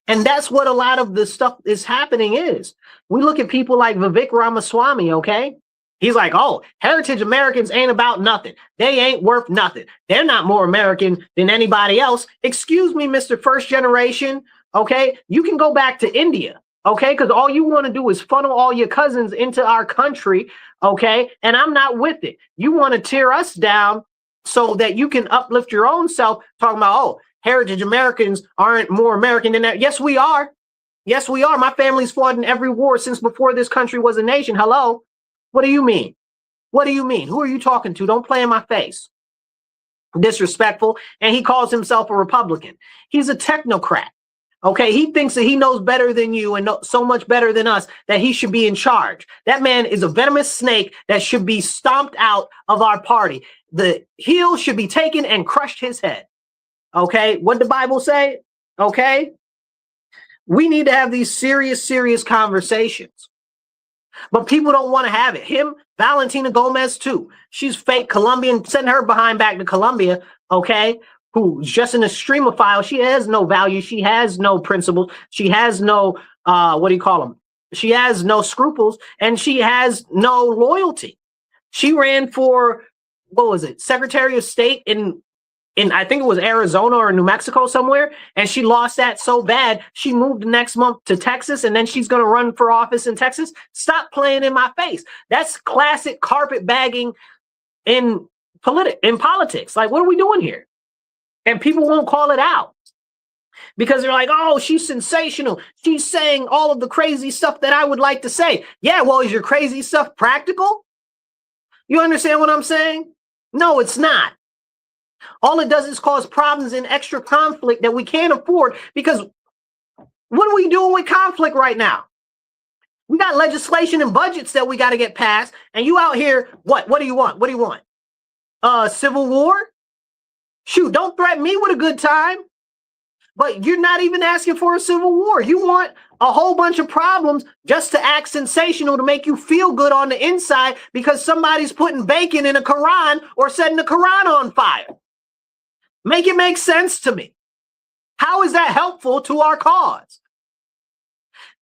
And that's what a lot of the stuff is happening is. We look at people like Vivek Ramaswamy, okay? He's like, oh, heritage Americans ain't about nothing. They ain't worth nothing. They're not more American than anybody else. Excuse me, Mr. First Generation, okay? You can go back to India, okay? Because all you want to do is funnel all your cousins into our country, okay? And I'm not with it. You want to tear us down so that you can uplift your own self, talking about, oh, heritage Americans aren't more American than that. Yes, we are. Yes, we are. My family's fought in every war since before this country was a nation. Hello? What do you mean? What do you mean? Who are you talking to? Don't play in my face. Disrespectful. And he calls himself a Republican. He's a technocrat. Okay, he thinks that he knows better than you and so much better than us that he should be in charge. That man is a venomous snake that should be stomped out of our party. The heel should be taken and crushed his head. Okay, what the Bible say? Okay, we need to have these serious conversations. But people don't want to have it. Him, Valentina Gomez too. She's fake Colombian. Send her behind back to Colombia, okay? Who's just an extremophile. She has no value. She has no principles. She has no, what do you call them? She has no scruples, and she has no loyalty. She ran for, what was it, Secretary of State in I think it was Arizona or New Mexico somewhere, and she lost that so bad, she moved next month to Texas, and then she's going to run for office in Texas. Stop playing in my face. That's classic carpetbagging in politics. Like, what are we doing here? And people won't call it out because they're like, oh, she's sensational. She's saying all of the crazy stuff that I would like to say. Yeah, well, is your crazy stuff practical? You understand what I'm saying? No, it's not. All it does is cause problems and extra conflict that we can't afford, because what are we doing with conflict right now? We got legislation and budgets that we got to get passed, and you out here, what do you want? What do you want? Civil war? Shoot, don't threaten me with a good time. But you're not even asking for a civil war. You want a whole bunch of problems just to act sensational, to make you feel good on the inside because somebody's putting bacon in a Quran or setting the Quran on fire. Make it make sense to me. How is that helpful to our cause?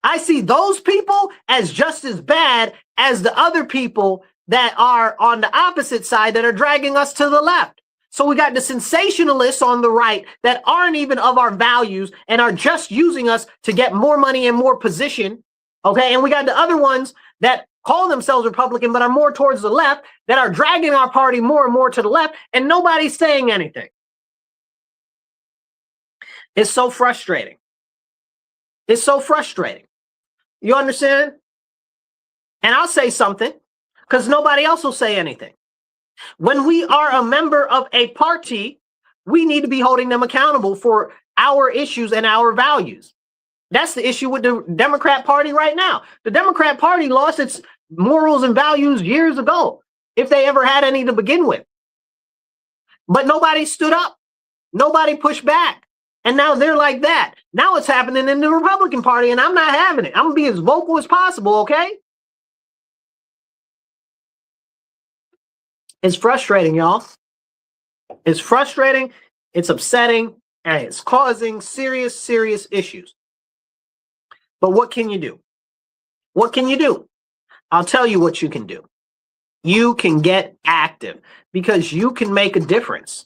I see those people as just as bad as the other people that are on the opposite side that are dragging us to the left. So we got the sensationalists on the right that aren't even of our values and are just using us to get more money and more position. Okay. And we got the other ones that call themselves Republican, but are more towards the left, that are dragging our party more and more to the left, and nobody's saying anything. It's so frustrating. It's so frustrating. You understand? And I'll say something because nobody else will say anything. When we are a member of a party, we need to be holding them accountable for our issues and our values. That's the issue with the Democrat Party right now. The Democrat Party lost its morals and values years ago, if they ever had any to begin with. But nobody stood up. Nobody pushed back. And now they're like that. Now it's happening in the Republican Party, and I'm not having it. I'm going to be as vocal as possible, okay? It's frustrating, y'all. It's frustrating, it's upsetting, and it's causing serious, serious issues. But what can you do? What can you do? I'll tell you what you can do. You can get active because you can make a difference.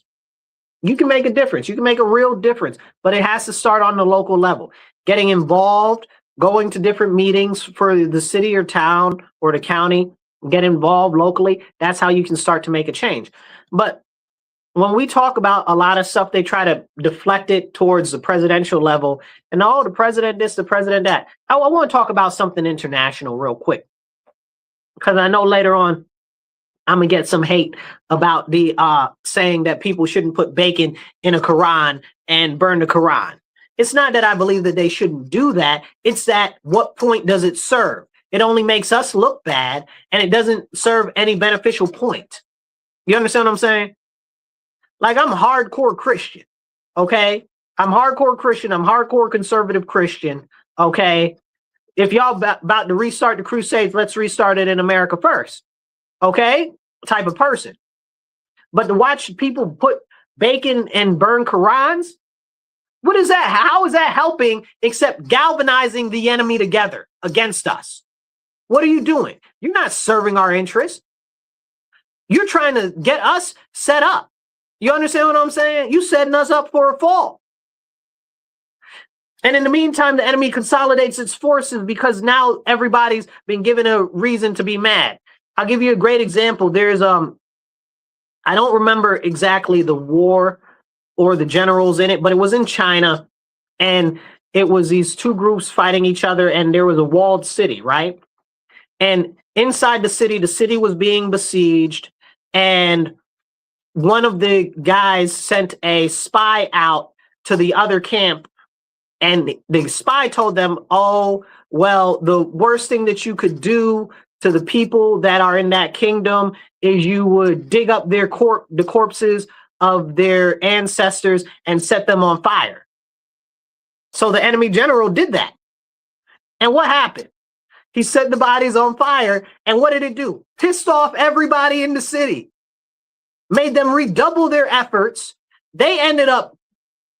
You can make a difference. You can make a real difference, but it has to start on the local level. Getting involved, going to different meetings for the city or town or the county, get involved locally. That's how you can start to make a change. But when we talk about a lot of stuff, they try to deflect it towards the presidential level. And oh, the president this, the president that. I want to talk about something international real quick, because I know later on I'm going to get some hate about the saying that people shouldn't put bacon in a Quran and burn the Quran. It's not that I believe that they shouldn't do that. It's that what point does it serve? It only makes us look bad, and it doesn't serve any beneficial point. You understand what I'm saying? Like, I'm hardcore Christian, okay? I'm hardcore Christian. I'm hardcore conservative Christian, okay? If y'all about to restart the Crusades, let's restart it in America first, okay? Type of person. But to watch people put bacon and burn Qurans, what is that? How is that helping except galvanizing the enemy together against us? What are you doing? You're not serving our interests. You're trying to get us set up. You understand what I'm saying? You setting us up for a fall. And in the meantime, the enemy consolidates its forces because now everybody's been given a reason to be mad. I'll give you a great example. There's I don't remember exactly the war or the generals in it, but it was in China, and it was these two groups fighting each other, and there was a walled city, right? And inside the city was being besieged, and one of the guys sent a spy out to the other camp, and the spy told them, oh, well, the worst thing that you could do to the people that are in that kingdom is you would dig up their the corpses of their ancestors and set them on fire. So the enemy general did that. And what happened? He set the bodies on fire, and what did it do? Pissed off everybody in the city. Made them redouble their efforts. They ended up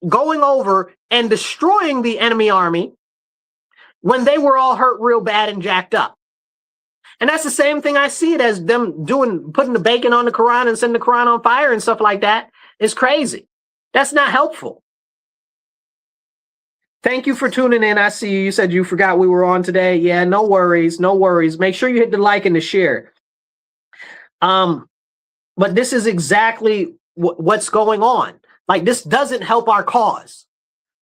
going over and destroying the enemy army when they were all hurt real bad and jacked up. And that's the same thing I see it as them doing, putting the bacon on the Quran and setting the Quran on fire and stuff like that. It's crazy. That's not helpful. Thank you for tuning in. I see you. You said you forgot we were on today. Yeah, no worries. No worries. Make sure you hit the like and the share. But this is exactly what's going on. Like, this doesn't help our cause.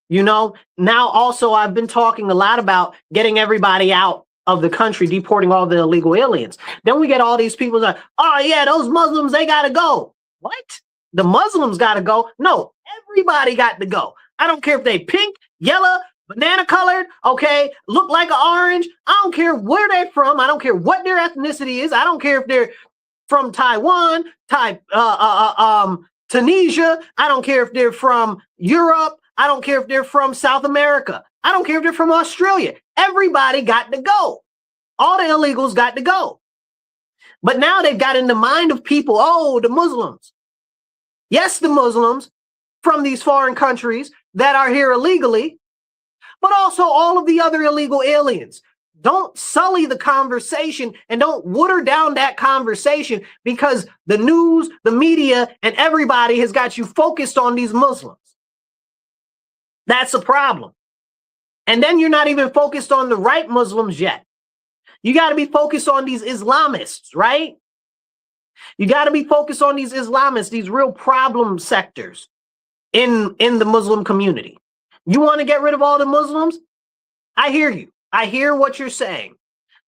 You know, now also I've been talking a lot about getting everybody out of the country, deporting all the illegal aliens. Then we get all these people like, oh yeah, those Muslims, they got to go. What? The Muslims got to go? No, everybody got to go. I don't care if they pink, yellow, banana colored, okay, look like an orange. I don't care where they're from. I don't care what their ethnicity is. I don't care if they're from Taiwan, Tunisia. I don't care if they're from Europe. I don't care if they're from South America. I don't care if they're from Australia. Everybody got to go. All the illegals got to go. But now they've got in the mind of people, oh, the Muslims. Yes, the Muslims from these foreign countries that are here illegally, but also all of the other illegal aliens. Don't sully the conversation and don't water down that conversation because the news, the media, and everybody has got you focused on these Muslims. That's a problem. And then you're not even focused on the right Muslims yet. You got to be focused on these Islamists, right? You got to be focused on these Islamists, these real problem sectors in the Muslim community. You want to get rid of all the Muslims? I hear you. I hear what you're saying.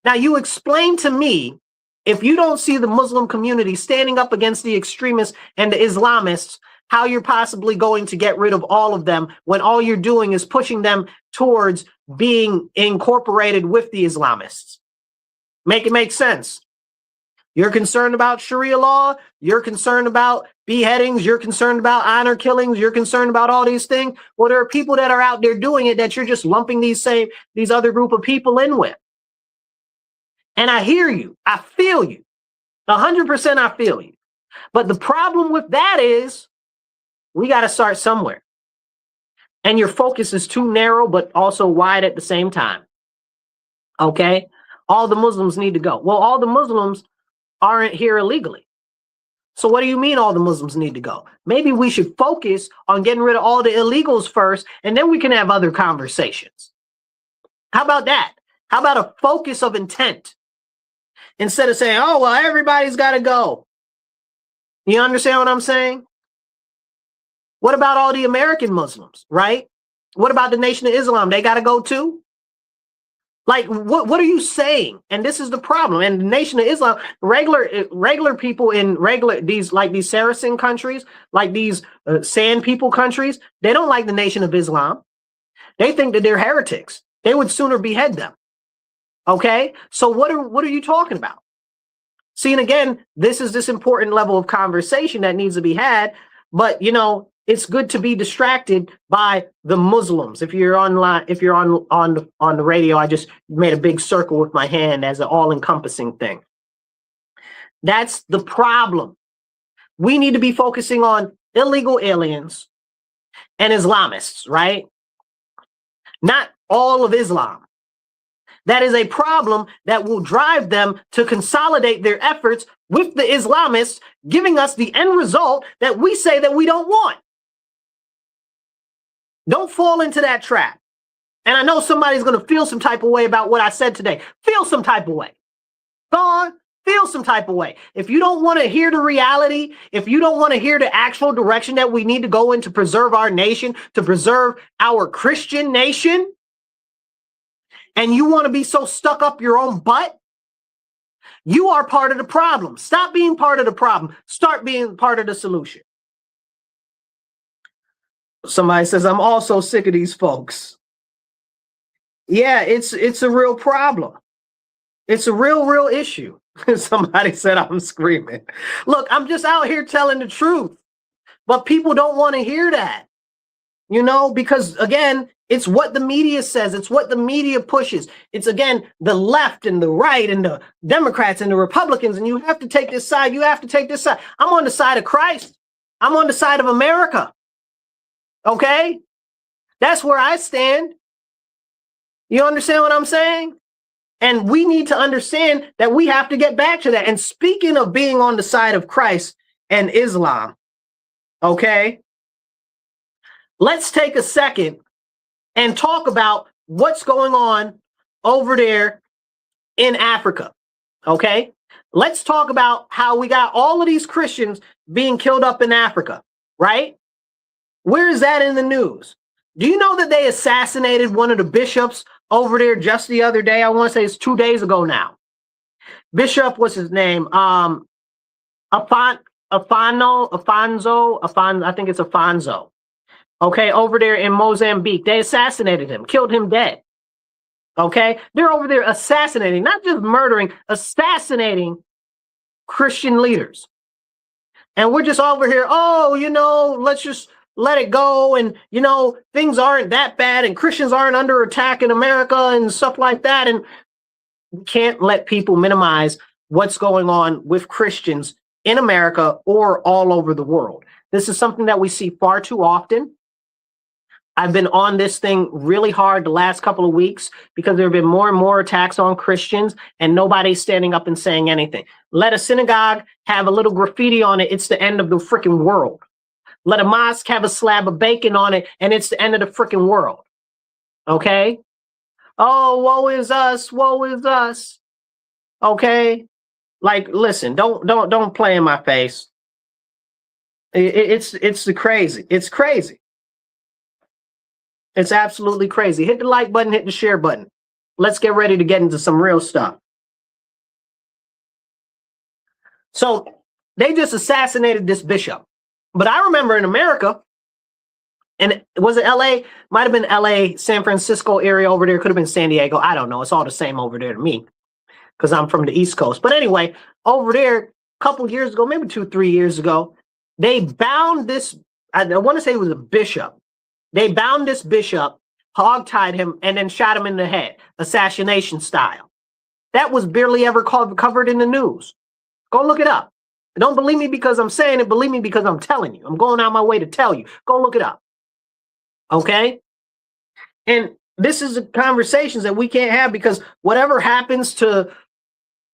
Now, you explain to me, if you don't see the Muslim community standing up against the extremists and the Islamists, how you're possibly going to get rid of all of them when all you're doing is pushing them towards being incorporated with the Islamists. Make it make sense. You're concerned about Sharia law. You're concerned about beheadings, you're concerned about honor killings, you're concerned about all these things. Well, there are people that are out there doing it that you're just lumping these other group of people in with. And I hear you. I feel you. 100% I feel you. But the problem with that is we got to start somewhere. And your focus is too narrow, but also wide at the same time. Okay? All the Muslims need to go. Well, all the Muslims aren't here illegally. So what do you mean all the Muslims need to go? Maybe we should focus on getting rid of all the illegals first, and then we can have other conversations. How about that? How about a focus of intent? Instead of saying, oh, well, everybody's got to go. You understand what I'm saying? What about all the American Muslims, right? What about the Nation of Islam? They got to go too? Like, what are you saying? And this is the problem. And the Nation of Islam, regular people in these Saracen countries, like these Sand people countries, they don't like the Nation of Islam. They think that they're heretics. They would sooner behead them. Okay? So what are you talking about? See, and again, this is this important level of conversation that needs to be had. But, you know, it's good to be distracted by the Muslims. If you're online, if you're on the radio, I just made a big circle with my hand as an all-encompassing thing. That's the problem. We need to be focusing on illegal aliens and Islamists, right? Not all of Islam. That is a problem that will drive them to consolidate their efforts with the Islamists, giving us the end result that we say that we don't want. Don't fall into that trap. And I know somebody's going to feel some type of way about what I said today. Feel some type of way. Go on, feel some type of way. If you don't want to hear the reality, if you don't want to hear the actual direction that we need to go in to preserve our nation, to preserve our Christian nation, and you want to be so stuck up your own butt, you are part of the problem. Stop being part of the problem. Start being part of the solution. Somebody says, I'm also sick of these folks. Yeah, it's a real problem. It's a real issue. Somebody said I'm screaming. Look, I'm just out here telling the truth. But people don't want to hear that. You know, because again, it's what the media says. It's what the media pushes. It's, again, the left and the right and the Democrats and the Republicans. And you have to take this side. You have to take this side. I'm on the side of Christ. I'm on the side of America. Okay? That's where I stand. You understand what I'm saying? And we need to understand that we have to get back to that. And speaking of being on the side of Christ and Islam, okay, let's take a second and talk about what's going on over there in Africa, okay? Let's talk about how we got all of these Christians being killed up in Africa, right? Where is that in the news? Do you know that they assassinated one of the bishops over there just the other day? I want to say it's 2 days ago now. Bishop, what's his name? I think it's Afonso. Okay, over there in Mozambique. They assassinated him, killed him dead. Okay, they're over there assassinating, not just murdering, assassinating Christian leaders. And we're just over here, oh, you know, let's just let it go. And, you know, things aren't that bad and Christians aren't under attack in America and stuff like that. And we can't let people minimize what's going on with Christians in America or all over the world. This is something that we see far too often. I've been on this thing really hard the last couple of weeks because there have been more and more attacks on Christians and nobody's standing up and saying anything. Let a synagogue have a little graffiti on it. It's the end of the freaking world. Let a mosque have a slab of bacon on it and it's the end of the freaking world. Okay? Oh, woe is us. Woe is us. Okay? Like, listen, don't play in my face. It's crazy. It's crazy. It's absolutely crazy. Hit the like button, hit the share button. Let's get ready to get into some real stuff. So they just assassinated this bishop. But I remember in America, and was it LA? Might have been LA, San Francisco area over there. Could have been San Diego. I don't know. It's all the same over there to me because I'm from the East Coast. But anyway, over there, a couple years ago, maybe 2-3 years ago, They bound this, I want to say it was a bishop. They bound this bishop, hogtied him, and then shot him in the head, assassination style. That was barely ever covered in the news. Go look it up. Don't believe me because I'm saying it. Believe me because I'm telling you. I'm going out my way to tell you. Go look it up. Okay? And this is the conversations that we can't have, because whatever happens to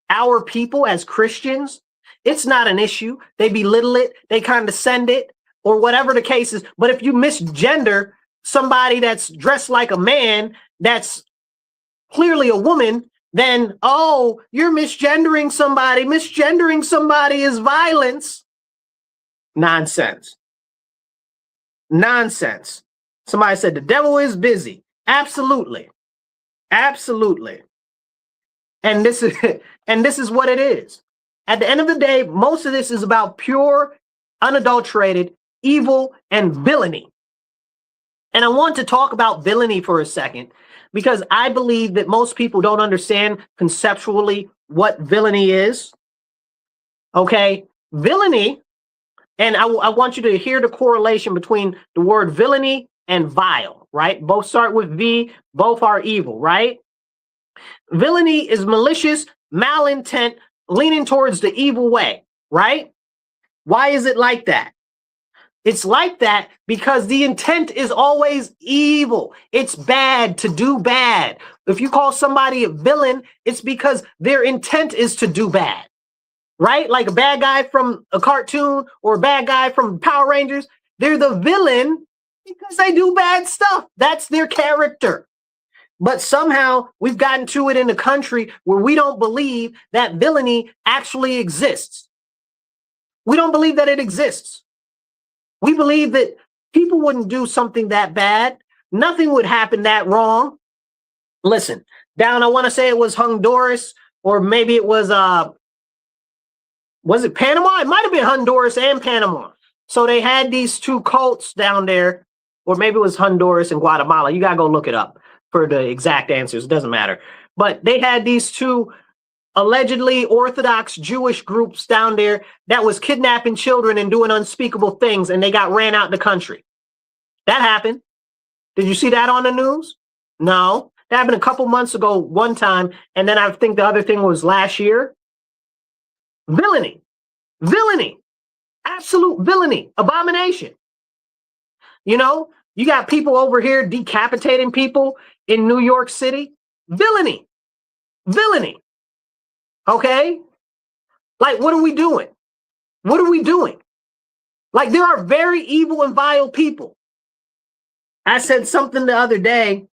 our people as Christians, it's not an issue. They belittle it, they condescend it, or whatever the case is. But if you misgender somebody that's dressed like a man, that's clearly a woman, then, oh, you're misgendering somebody. Misgendering somebody is violence. Nonsense. Nonsense. Somebody said the devil is busy. Absolutely. Absolutely. And this is what it is. At the end of the day, most of this is about pure, unadulterated evil and villainy. And I want to talk about villainy for a second, because I believe that most people don't understand conceptually what villainy is. Okay? Villainy, and I want you to hear the correlation between the word villainy and vile, right? Both start with V, both are evil, right? Villainy is malicious, malintent, leaning towards the evil way, right? Why is it like that? It's like that because the intent is always evil. It's bad to do bad. If you call somebody a villain, it's because their intent is to do bad, right? Like a bad guy from a cartoon or a bad guy from Power Rangers, they're the villain because they do bad stuff. That's their character. But somehow we've gotten to it in the country where we don't believe that villainy actually exists. We don't believe that it exists. We believe that people wouldn't do something that bad. Nothing would happen that wrong. Listen, down, I want to say it was Honduras, or maybe it was it Panama? It might have been Honduras and Panama. So they had these two cults down there, or maybe it was Honduras and Guatemala. You got to go look it up for the exact answers. It doesn't matter. But they had these two allegedly Orthodox Jewish groups down there that was kidnapping children and doing unspeakable things, and they got ran out of the country. That happened. Did you see that on the news? No. That happened a couple months ago one time, and then I think the other thing was last year. Villainy. Villainy. Absolute villainy. Abomination. You know, you got people over here decapitating people in New York City. Villainy. Villainy. Okay? Like, what are we doing? What are we doing? Like, there are very evil and vile people. I said something the other day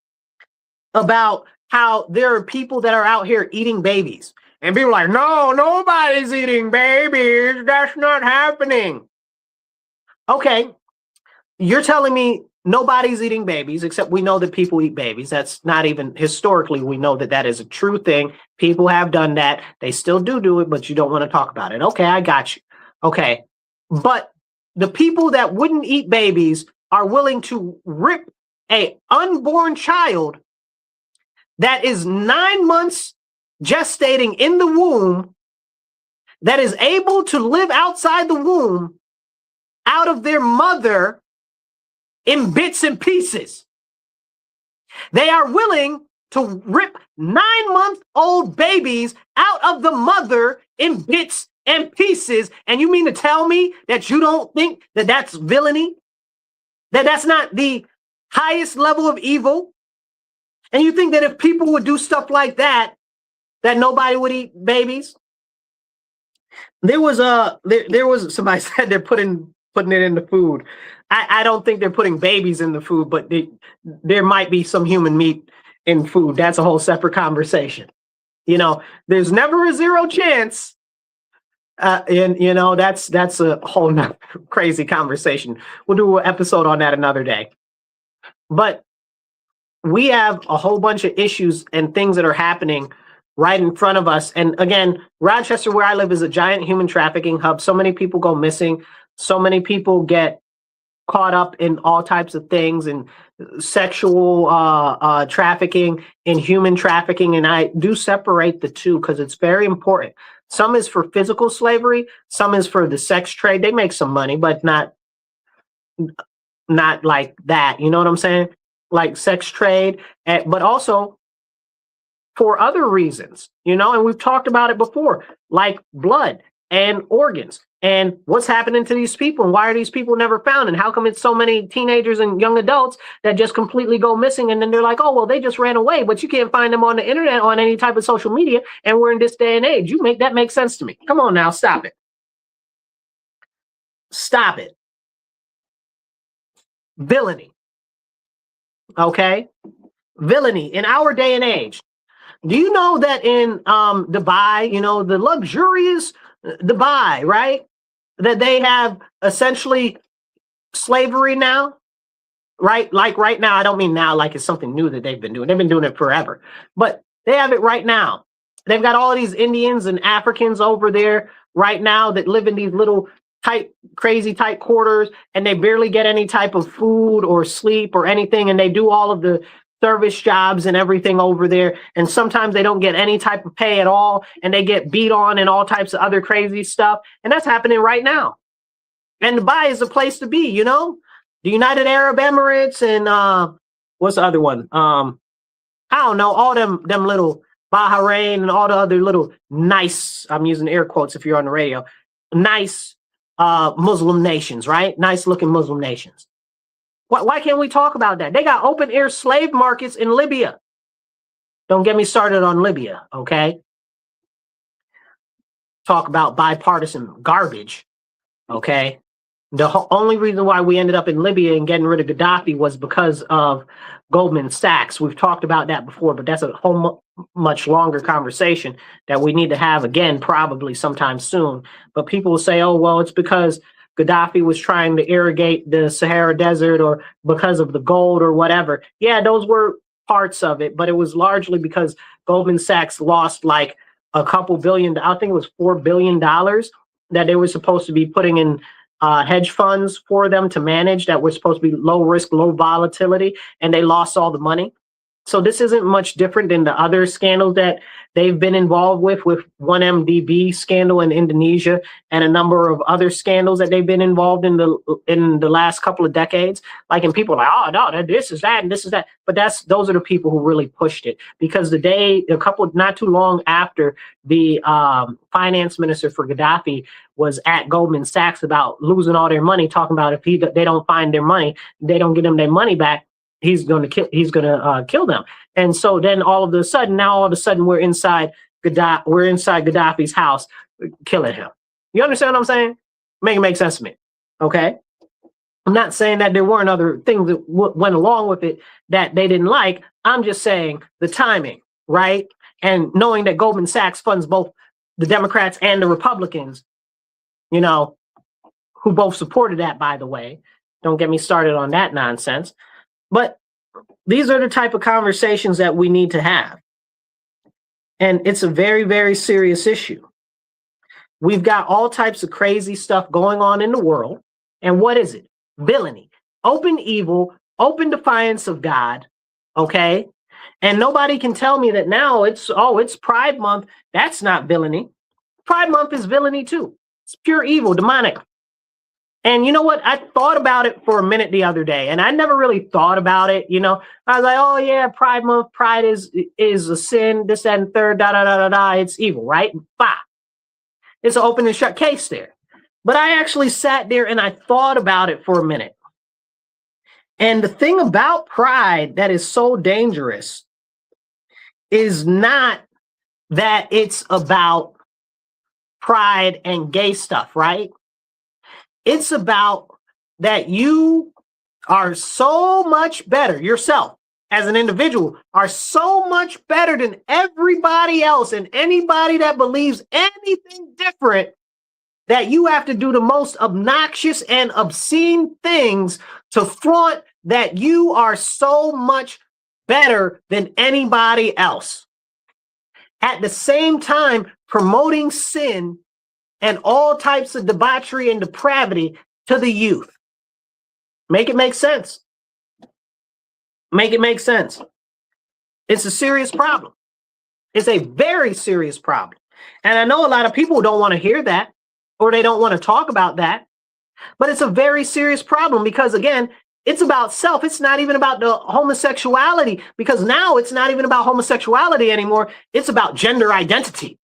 about how there are people that are out here eating babies. And people are like, no, nobody's eating babies. That's not happening. Okay. You're telling me nobody's eating babies, except we know that people eat babies. That's not even historically, we know that that is a true thing. People have done that. They still do it, but you don't want to talk about it. Okay, I got you. Okay. But the people that wouldn't eat babies are willing to rip a unborn child that is 9 months gestating in the womb, that is able to live outside the womb, out of their mother in bits and pieces. They are willing to rip 9-month-old babies out of the mother in bits and pieces. And you mean to tell me that you don't think that that's villainy? That that's not the highest level of evil? And you think that if people would do stuff like that, that nobody would eat babies? There was somebody said they're putting it in the food. I don't think they're putting babies in the food, but there might be some human meat in food. That's a whole separate conversation. You know, there's never a zero chance. And you know, that's a whole crazy conversation. We'll do an episode on that another day. But we have a whole bunch of issues and things that are happening right in front of us. And again, Rochester, where I live, is a giant human trafficking hub. So many people go missing. So many people get caught up in all types of things, and sexual trafficking and human trafficking. And I do separate the two because it's very important. Some is for physical slavery. Some is for the sex trade. They make some money, but not like that. You know what I'm saying? Like sex trade, but also for other reasons, and we've talked about it before, like blood and organs. And what's happening to these people, and why are these people never found? And how come it's so many teenagers and young adults that just completely go missing? And then they're like, oh, well, they just ran away, but you can't find them on the internet, on any type of social media. And we're in this day and age. That makes sense to me. Come on now, stop it. Stop it. Villainy. Okay? Villainy in our day and age. Do you know that in Dubai, the luxurious Dubai, right? That they have essentially slavery now, right? Like right now, I don't mean now like it's something new that they've been doing. They've been doing it forever, but they have it right now. They've got all these Indians and Africans over there right now that live in these little crazy tight quarters, and they barely get any type of food or sleep or anything. And they do all of the service jobs and everything over there. And sometimes they don't get any type of pay at all. And they get beat on and all types of other crazy stuff. And that's happening right now. And Dubai is a place to be, the United Arab Emirates and what's the other one? I don't know, all them little Bahrain and all the other little nice, I'm using air quotes if you're on the radio, nice Muslim nations, right? Nice looking Muslim nations. Why can't we talk about that? They got open air slave markets in Libya. Don't get me started on Libya, okay? Talk about bipartisan garbage, okay? The only reason why we ended up in Libya and getting rid of Gaddafi was because of Goldman Sachs. We've talked about that before, but that's a whole much longer conversation that we need to have again, probably sometime soon. But people will say, oh, well, it's because Gaddafi was trying to irrigate the Sahara Desert or because of the gold or whatever. Yeah, those were parts of it, but it was largely because Goldman Sachs lost like a couple billion, I think it was $4 billion that they were supposed to be putting in hedge funds for them to manage that were supposed to be low risk, low volatility, and they lost all the money. So this isn't much different than the other scandals that they've been involved with 1MDB scandal in Indonesia and a number of other scandals that they've been involved in the last couple of decades. Like, and people are like, oh no, this is that and this is that. But those are the people who really pushed it, because not too long after the finance minister for Gaddafi was at Goldman Sachs about losing all their money, talking about if they don't find their money, they don't get them their money back, he's going to kill them. And so then all of a sudden we're inside Gaddafi's house killing him. You understand what I'm saying? Make it make sense to me. Okay. I'm not saying that there weren't other things that went along with it that they didn't like. I'm just saying the timing, right? And knowing that Goldman Sachs funds both the Democrats and the Republicans, who both supported that, by the way. Don't get me started on that nonsense. But these are the type of conversations that we need to have. And it's a very, very serious issue. We've got all types of crazy stuff going on in the world. And what is it? Villainy, open evil, open defiance of God. Okay. And nobody can tell me that now it's Pride Month. That's not villainy. Pride Month is villainy too. It's pure evil, demonic. And you know what? I thought about it for a minute the other day, and I never really thought about it. I was like, oh yeah, Pride Month, pride is a sin, this, that, and third, it's evil, right? Bah. It's an open and shut case there. But I actually sat there and I thought about it for a minute. And the thing about pride that is so dangerous is not that it's about pride and gay stuff, right? It's about that you are so much better, yourself as an individual are so much better than everybody else and anybody that believes anything different, that you have to do the most obnoxious and obscene things to flaunt that you are so much better than anybody else. At the same time, promoting sin and all types of debauchery and depravity to the youth. Make it make sense. Make it make sense. It's a serious problem. It's a very serious problem. And I know a lot of people don't want to hear that, or they don't want to talk about that. But it's a very serious problem because, again, it's about self. It's not even about the homosexuality, because now it's not even about homosexuality anymore. It's about gender identity.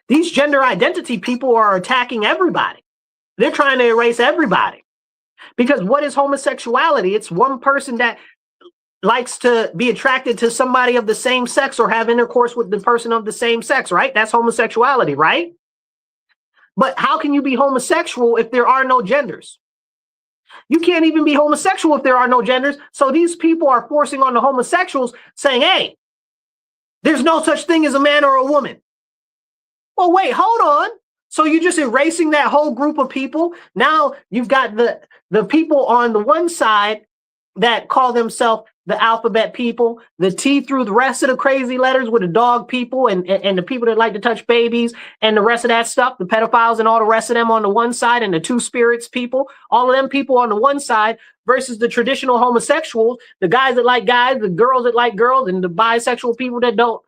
These gender identity people are attacking everybody. They're trying to erase everybody. Because what is homosexuality? It's one person that likes to be attracted to somebody of the same sex or have intercourse with the person of the same sex, right? That's homosexuality, right? But how can you be homosexual if there are no genders? You can't even be homosexual if there are no genders. So these people are forcing on the homosexuals, saying, hey, there's no such thing as a man or a woman. Well, wait, hold on. So you're just erasing that whole group of people. Now you've got the people on the one side that call themselves the alphabet people, the T through the rest of the crazy letters with the dog people and the people that like to touch babies and the rest of that stuff, the pedophiles and all the rest of them on the one side, and the two spirits people, all of them people on the one side, versus the traditional homosexuals, the guys that like guys, the girls that like girls, and the bisexual people that don't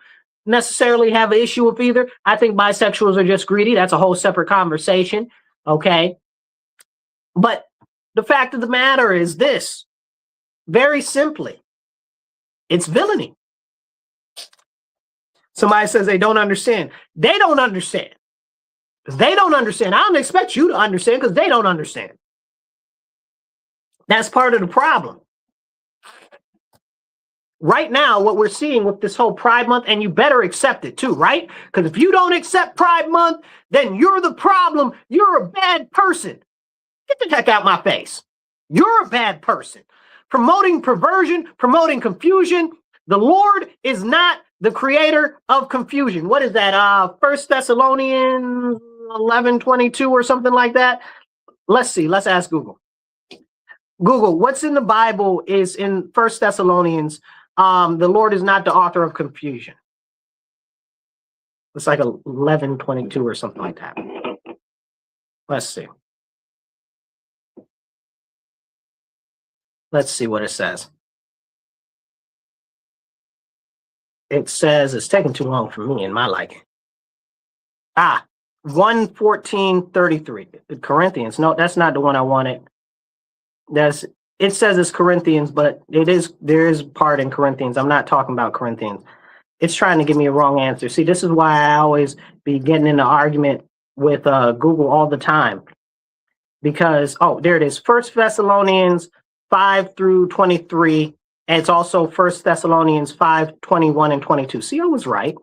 necessarily have an issue with either. I think bisexuals are just greedy. That's a whole separate conversation. Okay. But the fact of the matter is this, very simply, it's villainy. Somebody says they don't understand. They don't understand. They don't understand. I don't expect you to understand because they don't understand. That's part of the problem. Right now, what we're seeing with this whole Pride Month, and you better accept it too, right? Because if you don't accept Pride Month, then you're the problem. You're a bad person. Get the heck out my face. You're a bad person. Promoting perversion, promoting confusion. The Lord is not the creator of confusion. What is that? 1 Thessalonians 11:22 or something like that. Let's see. Let's ask Google. Google, what's in the Bible is in 1 Thessalonians. The Lord is not the author of confusion. It's like 11:22 or something like that. Let's see. Let's see what it says. It says it's taking too long for me in my liking. 1:14:33. Corinthians. No, that's not the one I wanted. It says it's Corinthians, but there is part in Corinthians. I'm not talking about Corinthians. It's trying to give me a wrong answer. See, this is why I always be getting in an argument with Google all the time. Because, there it is. 1 Thessalonians 5-23. And it's also 1 Thessalonians 5:21 and 22. See, I was right.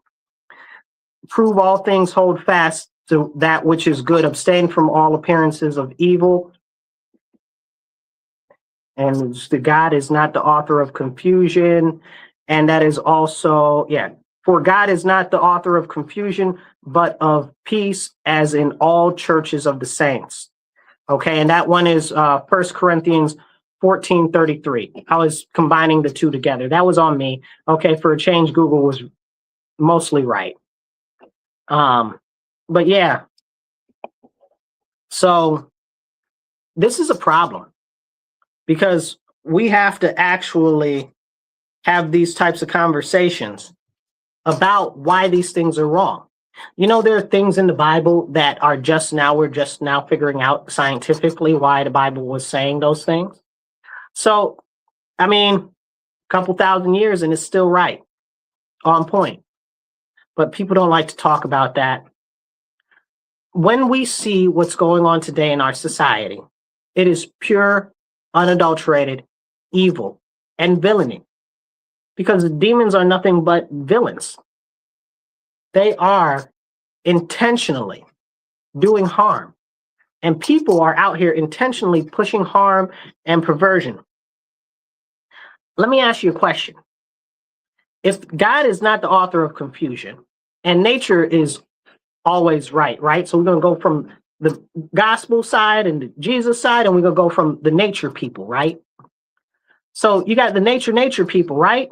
Prove all things, hold fast to that which is good, abstain from all appearances of evil. And the God is not the author of confusion. And that is also, for God is not the author of confusion, but of peace, as in all churches of the saints. Okay, and that one is 1 Corinthians 14:33. I was combining the two together. That was on me. Okay, for a change, Google was mostly right. But yeah, so this is a problem because we have to actually have these types of conversations about why these things are wrong. You know, there are things in the Bible that are we're just now figuring out scientifically why the Bible was saying those things. So, I mean, a couple thousand years and it's still right, on point. But people don't like to talk about that. When we see what's going on today in our society, it is pure, unadulterated evil and villainy. Because the demons are nothing but villains. They are intentionally doing harm. And people are out here intentionally pushing harm and perversion. Let me ask you a question. If God is not the author of confusion and nature is always right? So we're going to go from the gospel side and the Jesus side, and we're going to go from the nature people, right? So you got the nature people, right?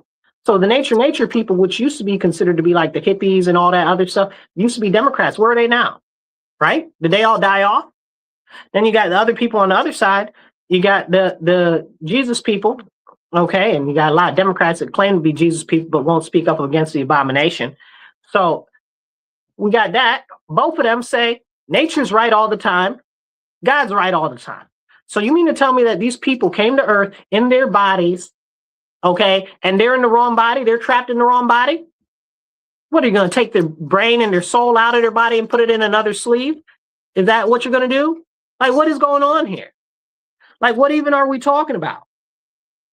So the nature people, which used to be considered to be like the hippies and all that other stuff, used to be Democrats. Where are they now? Right? Did they all die off? Then you got the other people on the other side. You got the Jesus people, okay? And you got a lot of Democrats that claim to be Jesus people but won't speak up against the abomination. So we got that. Both of them say nature's right all the time. God's right all the time. So you mean to tell me that these people came to earth in their bodies, okay, and they're in the wrong body? They're trapped in the wrong body? What, are you going to take their brain and their soul out of their body and put it in another sleeve? Is that what you're going to do? Like, what is going on here? Like, what even are we talking about?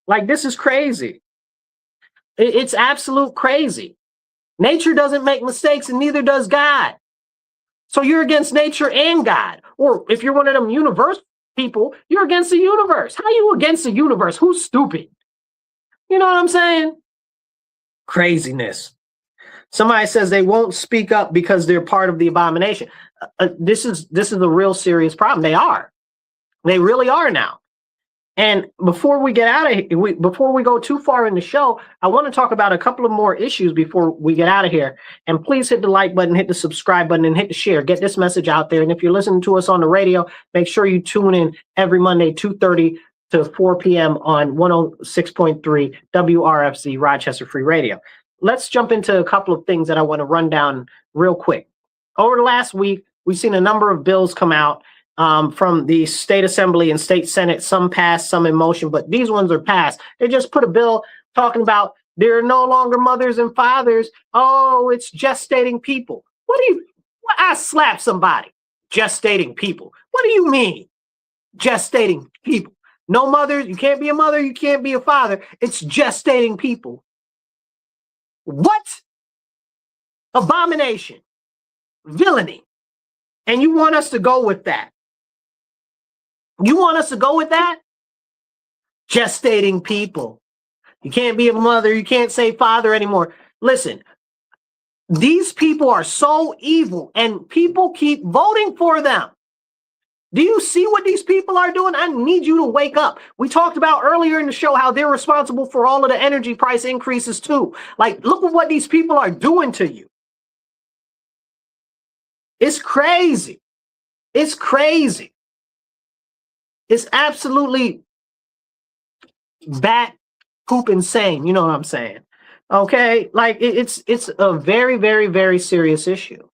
Like, this is crazy. It's absolute crazy. Nature doesn't make mistakes, and neither does God. So you're against nature and God. Or if you're one of them universe people, you're against the universe. How are you against the universe? Who's stupid? You know what I'm saying? Craziness. Somebody says they won't speak up because they're part of the abomination. This is a real serious problem. They are. They really are now. And before we get out of here, before we go too far in the show, I want to talk about a couple of more issues before we get out of here. And please hit the like button, hit the subscribe button, and hit the share. Get this message out there. And if you're listening to us on the radio, make sure you tune in every Monday, 2:30 to 4 p.m. on 106.3 WRFZ, Rochester Free Radio. Let's jump into a couple of things that I want to run down real quick. Over the last week, we've seen a number of bills come out from the state assembly and state senate, some passed, some in motion, but these ones are passed. They just put a bill talking about there are no longer mothers and fathers. Oh, it's gestating people. I slap somebody. Gestating people. What do you mean? Gestating people. No mothers, you can't be a mother, you can't be a father. It's gestating people. What? Abomination. Villainy. And you want us to go with that? You want us to go with that? Gestating people. You can't be a mother. You can't say father anymore. Listen, these people are so evil and people keep voting for them. Do you see what these people are doing? I need you to wake up. We talked about earlier in the show how they're responsible for all of the energy price increases too. Like, look at what these people are doing to you. It's crazy. It's crazy. It's absolutely bat poop insane. You know what I'm saying? Okay. Like it's a very, very, very serious issue.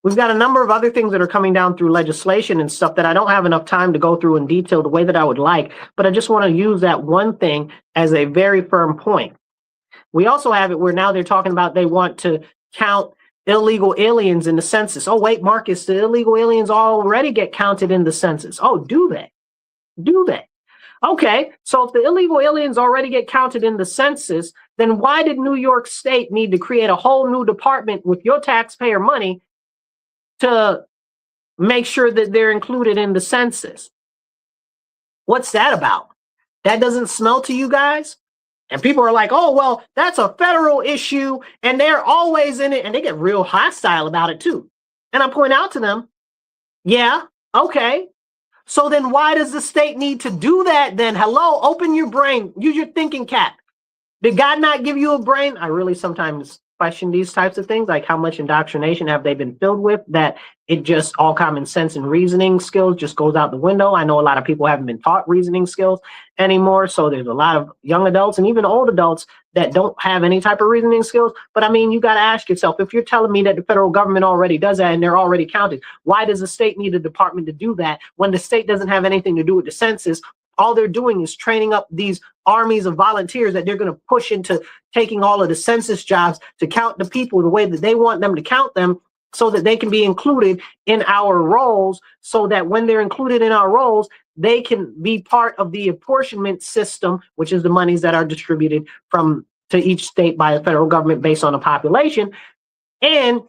We've got a number of other things that are coming down through legislation and stuff that I don't have enough time to go through in detail the way that I would like, but I just want to use that one thing as a very firm point. We also have it where now they're talking about they want to count illegal aliens in the census. Oh, wait, Marcus, the illegal aliens already get counted in the census. Oh, do they? Do they? Okay, so if the illegal aliens already get counted in the census, then why did New York State need to create a whole new department with your taxpayer money to make sure that they're included in the census? What's that about? That doesn't smell to you guys? And people are like, oh, well, that's a federal issue and they're always in it. And they get real hostile about it too. And I point out to them, yeah, okay. So then why does the state need to do that then? Hello, open your brain. Use your thinking cap. Did God not give you a brain? I really sometimes question these types of things, like how much indoctrination have they been filled with that it just all common sense and reasoning skills just goes out the window. I know a lot of people haven't been taught reasoning skills anymore. So there's a lot of young adults and even old adults that don't have any type of reasoning skills. But I mean, you got to ask yourself, if you're telling me that the federal government already does that and they're already counted, why does the state need a department to do that when the state doesn't have anything to do with the census? All they're doing is training up these armies of volunteers that they're going to push into taking all of the census jobs to count the people the way that they want them to count them so that they can be included in our rolls, so that when they're included in our rolls, they can be part of the apportionment system, which is the monies that are distributed to each state by the federal government based on the population. And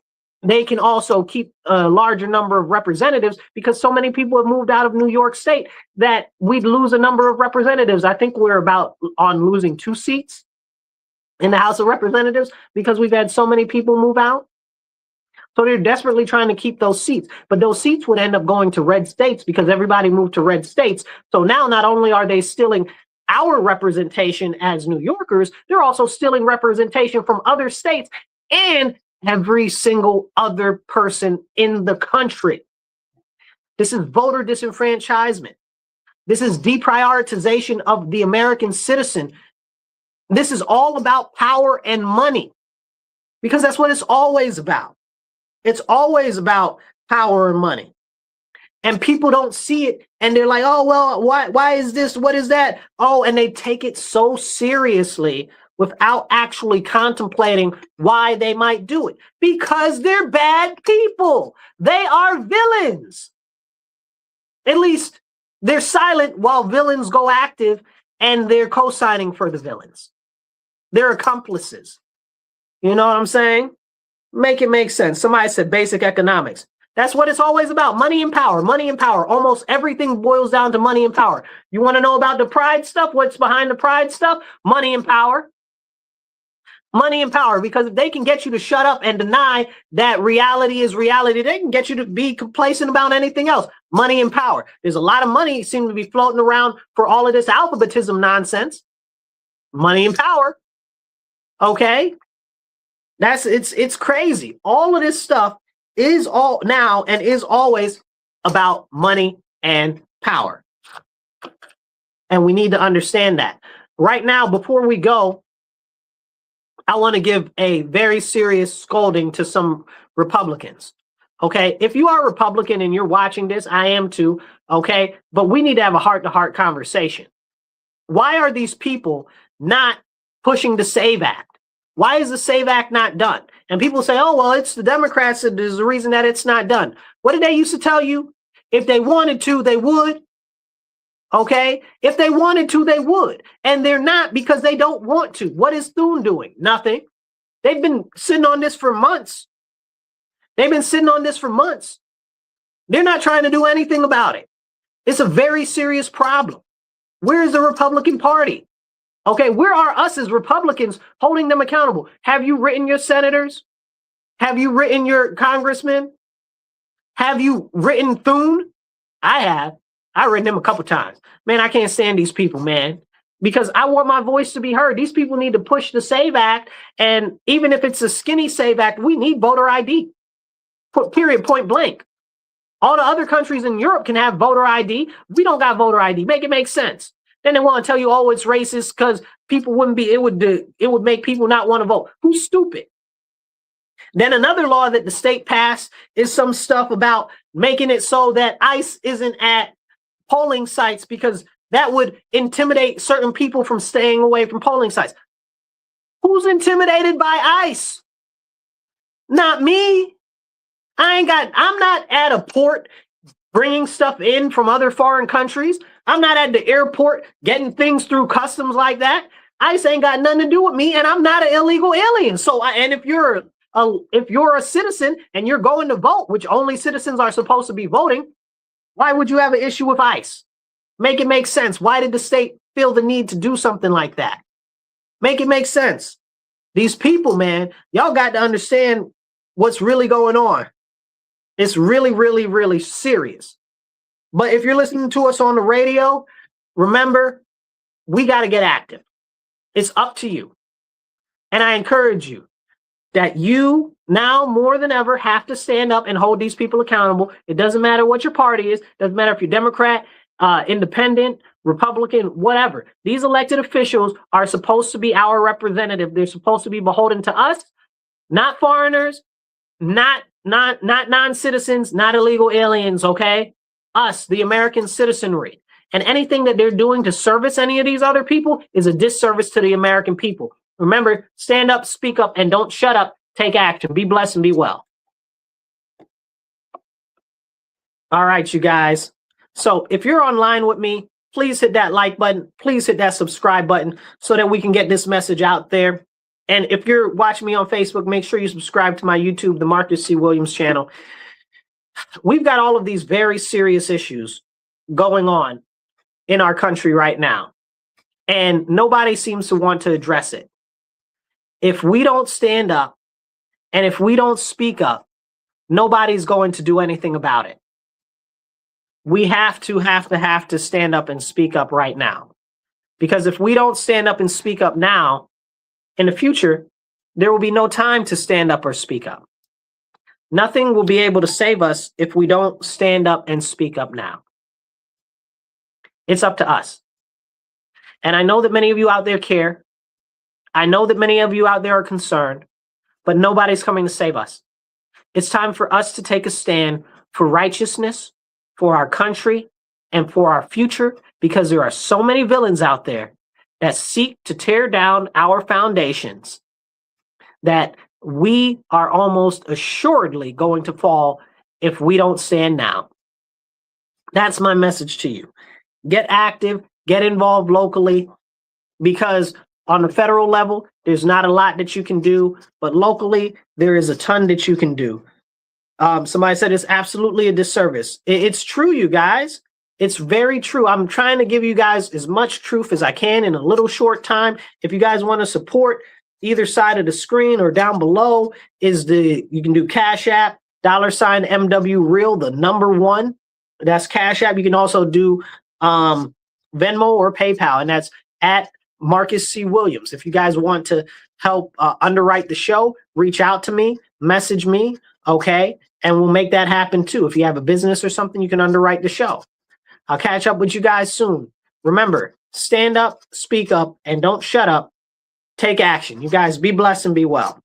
they can also keep a larger number of representatives because so many people have moved out of New York State that we'd lose a number of representatives. I think we're about on losing 2 seats in the House of Representatives because we've had so many people move out. So they're desperately trying to keep those seats, but those seats would end up going to red states because everybody moved to red states. So now not only are they stealing our representation as New Yorkers, they're also stealing representation from other states and every single other person in the country. This is voter disenfranchisement. This is deprioritization of the American citizen. This is all about power and money because that's what it's always about. It's always about power and money. And people don't see it, and they're like, oh, well, why is this? What is that? Oh, and they take it so seriously without actually contemplating why they might do it. Because they're bad people. They are villains. At least they're silent while villains go active, and they're co-signing for the villains. They're accomplices. You know what I'm saying? Make it make sense. Somebody said basic economics. That's what it's always about. Money and power, money and power. Almost everything boils down to money and power. You want to know about the pride stuff? What's behind the pride stuff? Money and power. Money and power. Because if they can get you to shut up and deny that reality is reality, they can get you to be complacent about anything else. Money and power. There's a lot of money seem to be floating around for all of this alphabetism nonsense. Money and power. Okay? It's crazy. All of this stuff is all now and is always about money and power. And we need to understand that. Right now, before we go, I want to give a very serious scolding to some Republicans. Okay, if you are a Republican and you're watching this, I am too. Okay, but we need to have a heart-to-heart conversation. Why are these people not pushing the SAVE Act? Why is the SAVE Act not done? And people say, oh, well, it's the Democrats that is the reason that it's not done. What did they used to tell you? If they wanted to, they would. Okay? If they wanted to, they would. And they're not because they don't want to. What is Thune doing? Nothing. They've been sitting on this for months. They've been sitting on this for months. They're not trying to do anything about it. It's a very serious problem. Where is the Republican Party? Okay, where are us as Republicans holding them accountable? Have you written your senators? Have you written your congressmen? Have you written Thune? I have. I've written them a couple times. Man, I can't stand these people, man, because I want my voice to be heard. These people need to push the SAVE Act, and even if it's a skinny SAVE Act, we need voter ID. Period, point blank. All the other countries in Europe can have voter ID. We don't got voter ID. Make it make sense. Then they want to tell you, oh, it's racist because people wouldn't be, it would make people not want to vote. Who's stupid? Then another law that the state passed is some stuff about making it so that ICE isn't at polling sites because that would intimidate certain people from staying away from polling sites. Who's intimidated by ICE? Not me. I'm not at a port bringing stuff in from other foreign countries. I'm not at the airport getting things through customs like that. ICE ain't got nothing to do with me, and I'm not an illegal alien. So, and if you're a citizen and you're going to vote, which only citizens are supposed to be voting, why would you have an issue with ICE? Make it make sense. Why did the state feel the need to do something like that? Make it make sense. These people, man, y'all got to understand what's really going on. It's really, really, really serious. But if you're listening to us on the radio, remember, we got to get active. It's up to you. And I encourage you that you now more than ever have to stand up and hold these people accountable. It doesn't matter what your party is. It doesn't matter if you're Democrat, Independent, Republican, whatever. These elected officials are supposed to be our representative. They're supposed to be beholden to us, not foreigners, not non-citizens, not illegal aliens, okay? Us, the American citizenry. And anything that they're doing to service any of these other people is a disservice to the American people. Remember, stand up, speak up, and don't shut up. Take action. Be blessed and be well. All right, you guys. So if you're online with me, please hit that like button. Please hit that subscribe button so that we can get this message out there. And if you're watching me on Facebook, make sure you subscribe to my YouTube, the Marcus C. Williams channel. We've got all of these very serious issues going on in our country right now, and nobody seems to want to address it. If we don't stand up and if we don't speak up, nobody's going to do anything about it. We have to stand up and speak up right now. Because if we don't stand up and speak up now, in the future, there will be no time to stand up or speak up. Nothing will be able to save us if we don't stand up and speak up now. It's up to us. And I know that many of you out there care. I know that many of you out there are concerned, but nobody's coming to save us. It's time for us to take a stand for righteousness, for our country, and for our future, because there are so many villains out there that seek to tear down our foundations that we are almost assuredly going to fall if we don't stand now. That's my message to you. Get active, get involved locally, because on the federal level, there's not a lot that you can do, but locally, there is a ton that you can do. Somebody said it's absolutely a disservice. It's true, you guys. It's very true. I'm trying to give you guys as much truth as I can in a little short time. If you guys want to support, either side of the screen or down below you can do Cash App, $MW Real, the #1. That's Cash App. You can also do Venmo or PayPal, and that's at Marcus C. Williams. If you guys want to help underwrite the show, reach out to me, message me, okay? And we'll make that happen too. If you have a business or something, you can underwrite the show. I'll catch up with you guys soon. Remember, stand up, speak up, and don't shut up. Take action. You guys be blessed and be well.